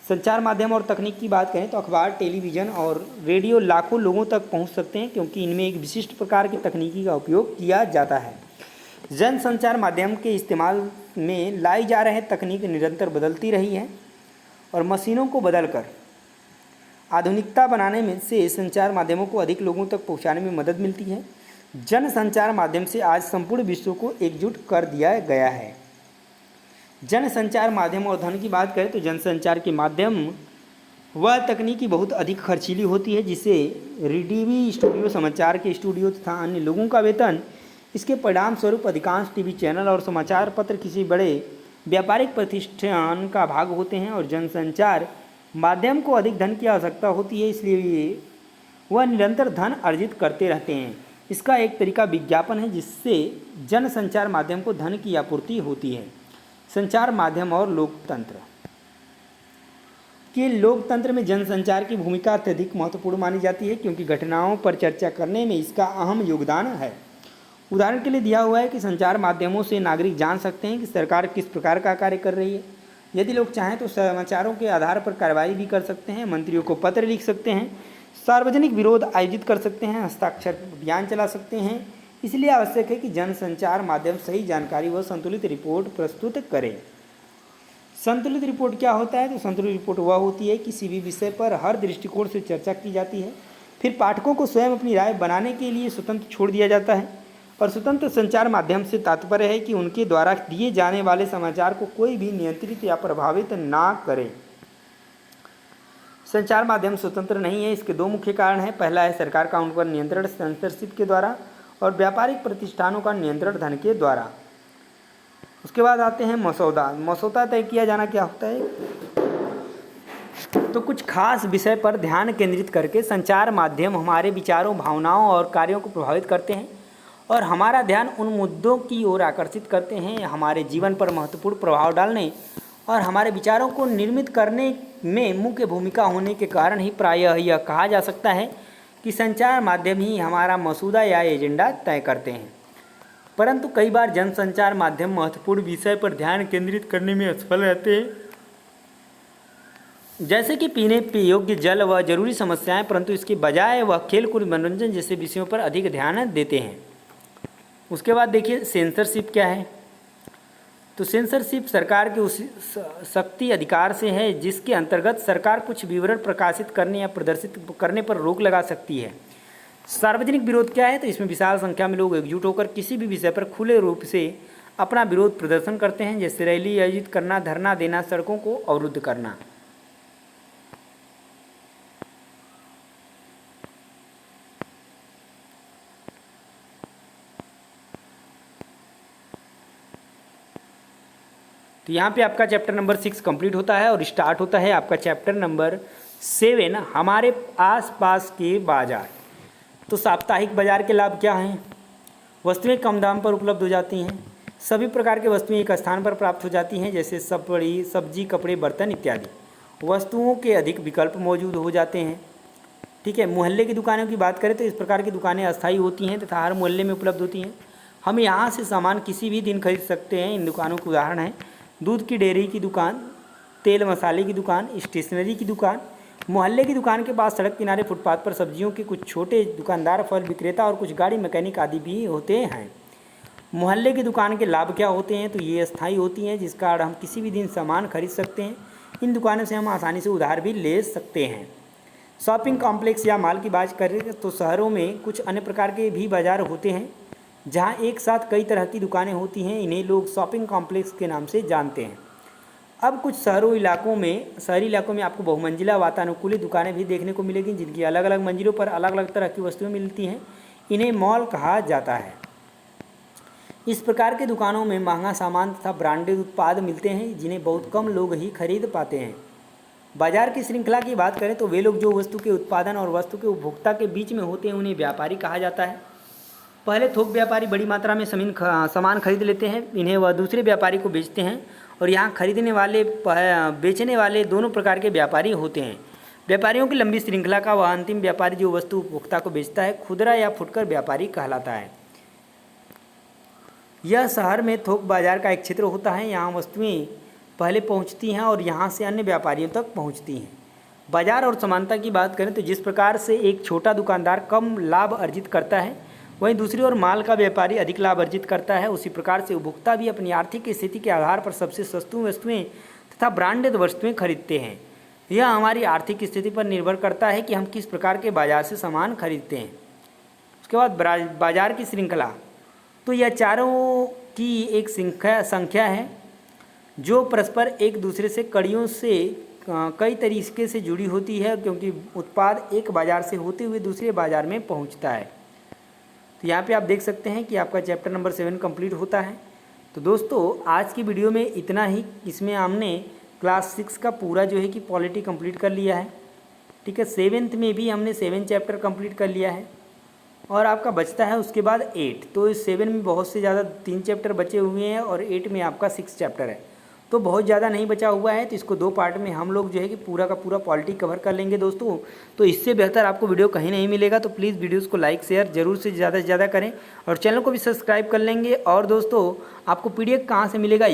संचार माध्यम और तकनीक की बात करें तो अखबार, टेलीविज़न और रेडियो लाखों लोगों तक पहुंच सकते हैं क्योंकि इनमें एक विशिष्ट प्रकार की तकनीकी का उपयोग किया जाता है। जन संचार माध्यम के इस्तेमाल में लाई जा रहे तकनीक निरंतर बदलती रही है और मशीनों को बदलकर आधुनिकता बनाने में से संचार माध्यमों को अधिक लोगों तक पहुंचाने में मदद मिलती है। जन संचार माध्यम से आज संपूर्ण विश्व को एकजुट कर दिया गया है। जन संचार माध्यम और धन की बात करें तो जनसंचार के माध्यम वह तकनीकी बहुत अधिक खर्चीली होती है जिससे टीवी स्टूडियो, समाचार के स्टूडियो तथा अन्य लोगों का वेतन, इसके परिणाम स्वरूप अधिकांश टीवी चैनल और समाचार पत्र किसी बड़े व्यापारिक प्रतिष्ठान का भाग होते हैं और जनसंचार माध्यम को अधिक धन की आवश्यकता होती है, इसलिए वह निरंतर धन अर्जित करते रहते हैं। इसका एक तरीका विज्ञापन है जिससे जनसंचार माध्यम को धन की आपूर्ति होती है। संचार माध्यम और लोकतंत्र के लोकतंत्र में जनसंचार की भूमिका अत्यधिक महत्वपूर्ण मानी जाती है क्योंकि घटनाओं पर चर्चा करने में इसका अहम योगदान है। उदाहरण के लिए दिया हुआ है कि संचार माध्यमों से नागरिक जान सकते हैं कि सरकार किस प्रकार का कार्य कर रही है। यदि लोग चाहें तो समाचारों के आधार पर कार्रवाई भी कर सकते हैं, मंत्रियों को पत्र लिख सकते हैं, सार्वजनिक विरोध आयोजित कर सकते हैं, हस्ताक्षर अभियान चला सकते हैं। इसलिए आवश्यक है कि जनसंचार माध्यम सही जानकारी व संतुलित रिपोर्ट प्रस्तुत करें। संतुलित रिपोर्ट क्या होता है? तो संतुलित रिपोर्ट वह होती है किसी भी विषय पर हर दृष्टिकोण से चर्चा की जाती है, फिर पाठकों को स्वयं अपनी राय बनाने के लिए स्वतंत्र छोड़ दिया जाता है। और स्वतंत्र संचार माध्यम से तात्पर्य है कि उनके द्वारा दिए जाने वाले समाचार को कोई भी नियंत्रित या प्रभावित ना करे। संचार माध्यम स्वतंत्र नहीं है, इसके दो मुख्य कारण हैं। पहला है सरकार का उन पर नियंत्रण सेंसरशिप के द्वारा और व्यापारिक प्रतिष्ठानों का नियंत्रण धन के द्वारा। उसके बाद आते हैं मसौदा। मसौदा तय किया जाना क्या होता है? तो कुछ खास विषय पर ध्यान केंद्रित करके संचार माध्यम हमारे विचारों, भावनाओं और कार्यों को प्रभावित करते हैं और हमारा ध्यान उन मुद्दों की ओर आकर्षित करते हैं। हमारे जीवन पर महत्वपूर्ण प्रभाव डालने और हमारे विचारों को निर्मित करने में मुख्य भूमिका होने के कारण ही प्रायः यह कहा जा सकता है कि संचार माध्यम ही हमारा मसूदा या एजेंडा तय करते हैं। परंतु कई बार जनसंचार माध्यम महत्वपूर्ण विषय पर ध्यान केंद्रित करने में असफल रहते हैं, जैसे कि पीने योग्य जल व जरूरी समस्याएं, परंतु इसके बजाय वह खेलकूद मनोरंजन जैसे विषयों पर अधिक ध्यान देते हैं। उसके बाद देखिए सेंसरशिप क्या है। तो सेंसरशिप सरकार के उस शक्ति अधिकार से है जिसके अंतर्गत सरकार कुछ विवरण प्रकाशित करने या प्रदर्शित करने पर रोक लगा सकती है। सार्वजनिक विरोध क्या है? तो इसमें विशाल संख्या में लोग एकजुट होकर किसी भी विषय पर खुले रूप से अपना विरोध प्रदर्शन करते हैं, जैसे रैली आयोजित करना, धरना देना, सड़कों को अवरुद्ध करना। तो यहाँ पे आपका चैप्टर नंबर 6 कंप्लीट होता है और स्टार्ट होता है आपका चैप्टर नंबर 7 हमारे आसपास के बाजार। तो साप्ताहिक बाजार के लाभ क्या हैं? वस्तुएं कम दाम पर उपलब्ध हो जाती हैं। सभी प्रकार की वस्तुएं एक स्थान पर प्राप्त हो जाती हैं, जैसे सब्जी, कपड़े, बर्तन इत्यादि। वस्तुओं के अधिक विकल्प मौजूद हो जाते हैं। ठीक है। मोहल्ले की दुकानों की बात करें तो इस प्रकार की दुकानें अस्थायी होती हैं तथा हर मोहल्ले में उपलब्ध होती हैं। हम यहाँ से सामान किसी भी दिन खरीद सकते हैं। इन दुकानों के उदाहरण हैं दूध की डेयरी की दुकान, तेल मसाले की दुकान, स्टेशनरी की दुकान। मोहल्ले की दुकान के पास सड़क किनारे फुटपाथ पर सब्जियों के कुछ छोटे दुकानदार, फल विक्रेता और कुछ गाड़ी मैकेनिक आदि भी होते हैं। मोहल्ले की दुकान के लाभ क्या होते हैं? तो ये अस्थायी होती हैं, जिसका हम किसी भी दिन सामान खरीद सकते हैं। इन दुकानों से हम आसानी से उधार भी ले सकते हैं। शॉपिंग कॉम्प्लेक्स या मॉल की बात करें तो शहरों में कुछ अन्य प्रकार के भी बाजार होते हैं जहां एक साथ कई तरह की दुकानें होती हैं। इन्हें लोग शॉपिंग कॉम्प्लेक्स के नाम से जानते हैं। अब कुछ शहरी इलाकों में आपको बहुमंजिला वातानुकूलित दुकानें भी देखने को मिलेगी, जिनकी अलग अलग मंजिलों पर अलग अलग तरह की वस्तुएं मिलती हैं। इन्हें मॉल कहा जाता है। इस प्रकार के दुकानों में महंगा सामान तथा ब्रांडेड उत्पाद मिलते हैं, जिन्हें बहुत कम लोग ही खरीद पाते हैं। बाजार की श्रृंखला की बात करें तो वे लोग जो वस्तु के उत्पादन और वस्तु के उपभोक्ता के बीच में होते हैं उन्हें व्यापारी कहा जाता है। पहले थोक व्यापारी बड़ी मात्रा में सामान खरीद लेते हैं, इन्हें वह दूसरे व्यापारी को बेचते हैं और यहाँ खरीदने वाले बेचने वाले दोनों प्रकार के व्यापारी होते हैं। व्यापारियों की लंबी श्रृंखला का वह अंतिम व्यापारी जो वस्तु उपभोक्ता को बेचता है खुदरा या फुटकर व्यापारी कहलाता है। यह शहर में थोक बाजार का एक क्षेत्र होता है। यहाँ वस्तुएं पहले पहुँचती हैं और यहाँ से अन्य व्यापारियों तक पहुँचती हैं। बाजार और समानता की बात करें तो जिस प्रकार से एक छोटा दुकानदार कम लाभ अर्जित करता है, वहीं दूसरी ओर माल का व्यापारी अधिक लाभ अर्जित करता है। उसी प्रकार से उपभोक्ता भी अपनी आर्थिक स्थिति के आधार पर सबसे सस्ती वस्तुएं तथा ब्रांडेड वस्तुएं खरीदते हैं। यह हमारी आर्थिक स्थिति पर निर्भर करता है कि हम किस प्रकार के बाजार से सामान खरीदते हैं। उसके बाद बाजार की श्रृंखला, तो यह चारों की एक संख्या है जो परस्पर एक दूसरे से कड़ियों से कई तरीके से जुड़ी होती है, क्योंकि उत्पाद एक बाजार से होते हुए दूसरे बाजार में पहुंचता है। तो यहाँ पे आप देख सकते हैं कि आपका चैप्टर नंबर 7 कंप्लीट होता है। तो दोस्तों आज की वीडियो में इतना ही। इसमें हमने क्लास 6 का पूरा जो है कि पॉलिटी कंप्लीट कर लिया है। ठीक है। 7th में भी हमने 7 चैप्टर कंप्लीट कर लिया है और आपका बचता है उसके बाद 8। तो इस 7 में बहुत से ज़्यादा 3 चैप्टर बचे हुए हैं और 8 में आपका 6 चैप्टर है, तो बहुत ज़्यादा नहीं बचा हुआ है। तो इसको 2 पार्ट में हम लोग जो है कि पूरा का पूरा पॉलिटी कवर कर लेंगे दोस्तों। तो इससे बेहतर आपको वीडियो कहीं नहीं मिलेगा। तो प्लीज़ वीडियोस को लाइक शेयर जरूर से ज़्यादा करें और चैनल को भी सब्सक्राइब कर लेंगे। और दोस्तों आपको PDF कहाँ से मिलेगा,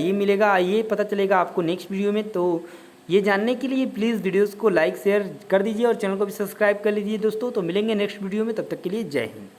ये पता चलेगा आपको नेक्स्ट वीडियो में। तो ये जानने के लिए प्लीज़ वीडियोज़ को लाइक शेयर कर दीजिए और चैनल को भी सब्सक्राइब कर लीजिए दोस्तों। तो मिलेंगे नेक्स्ट वीडियो में, तब तक के लिए जय हिंद।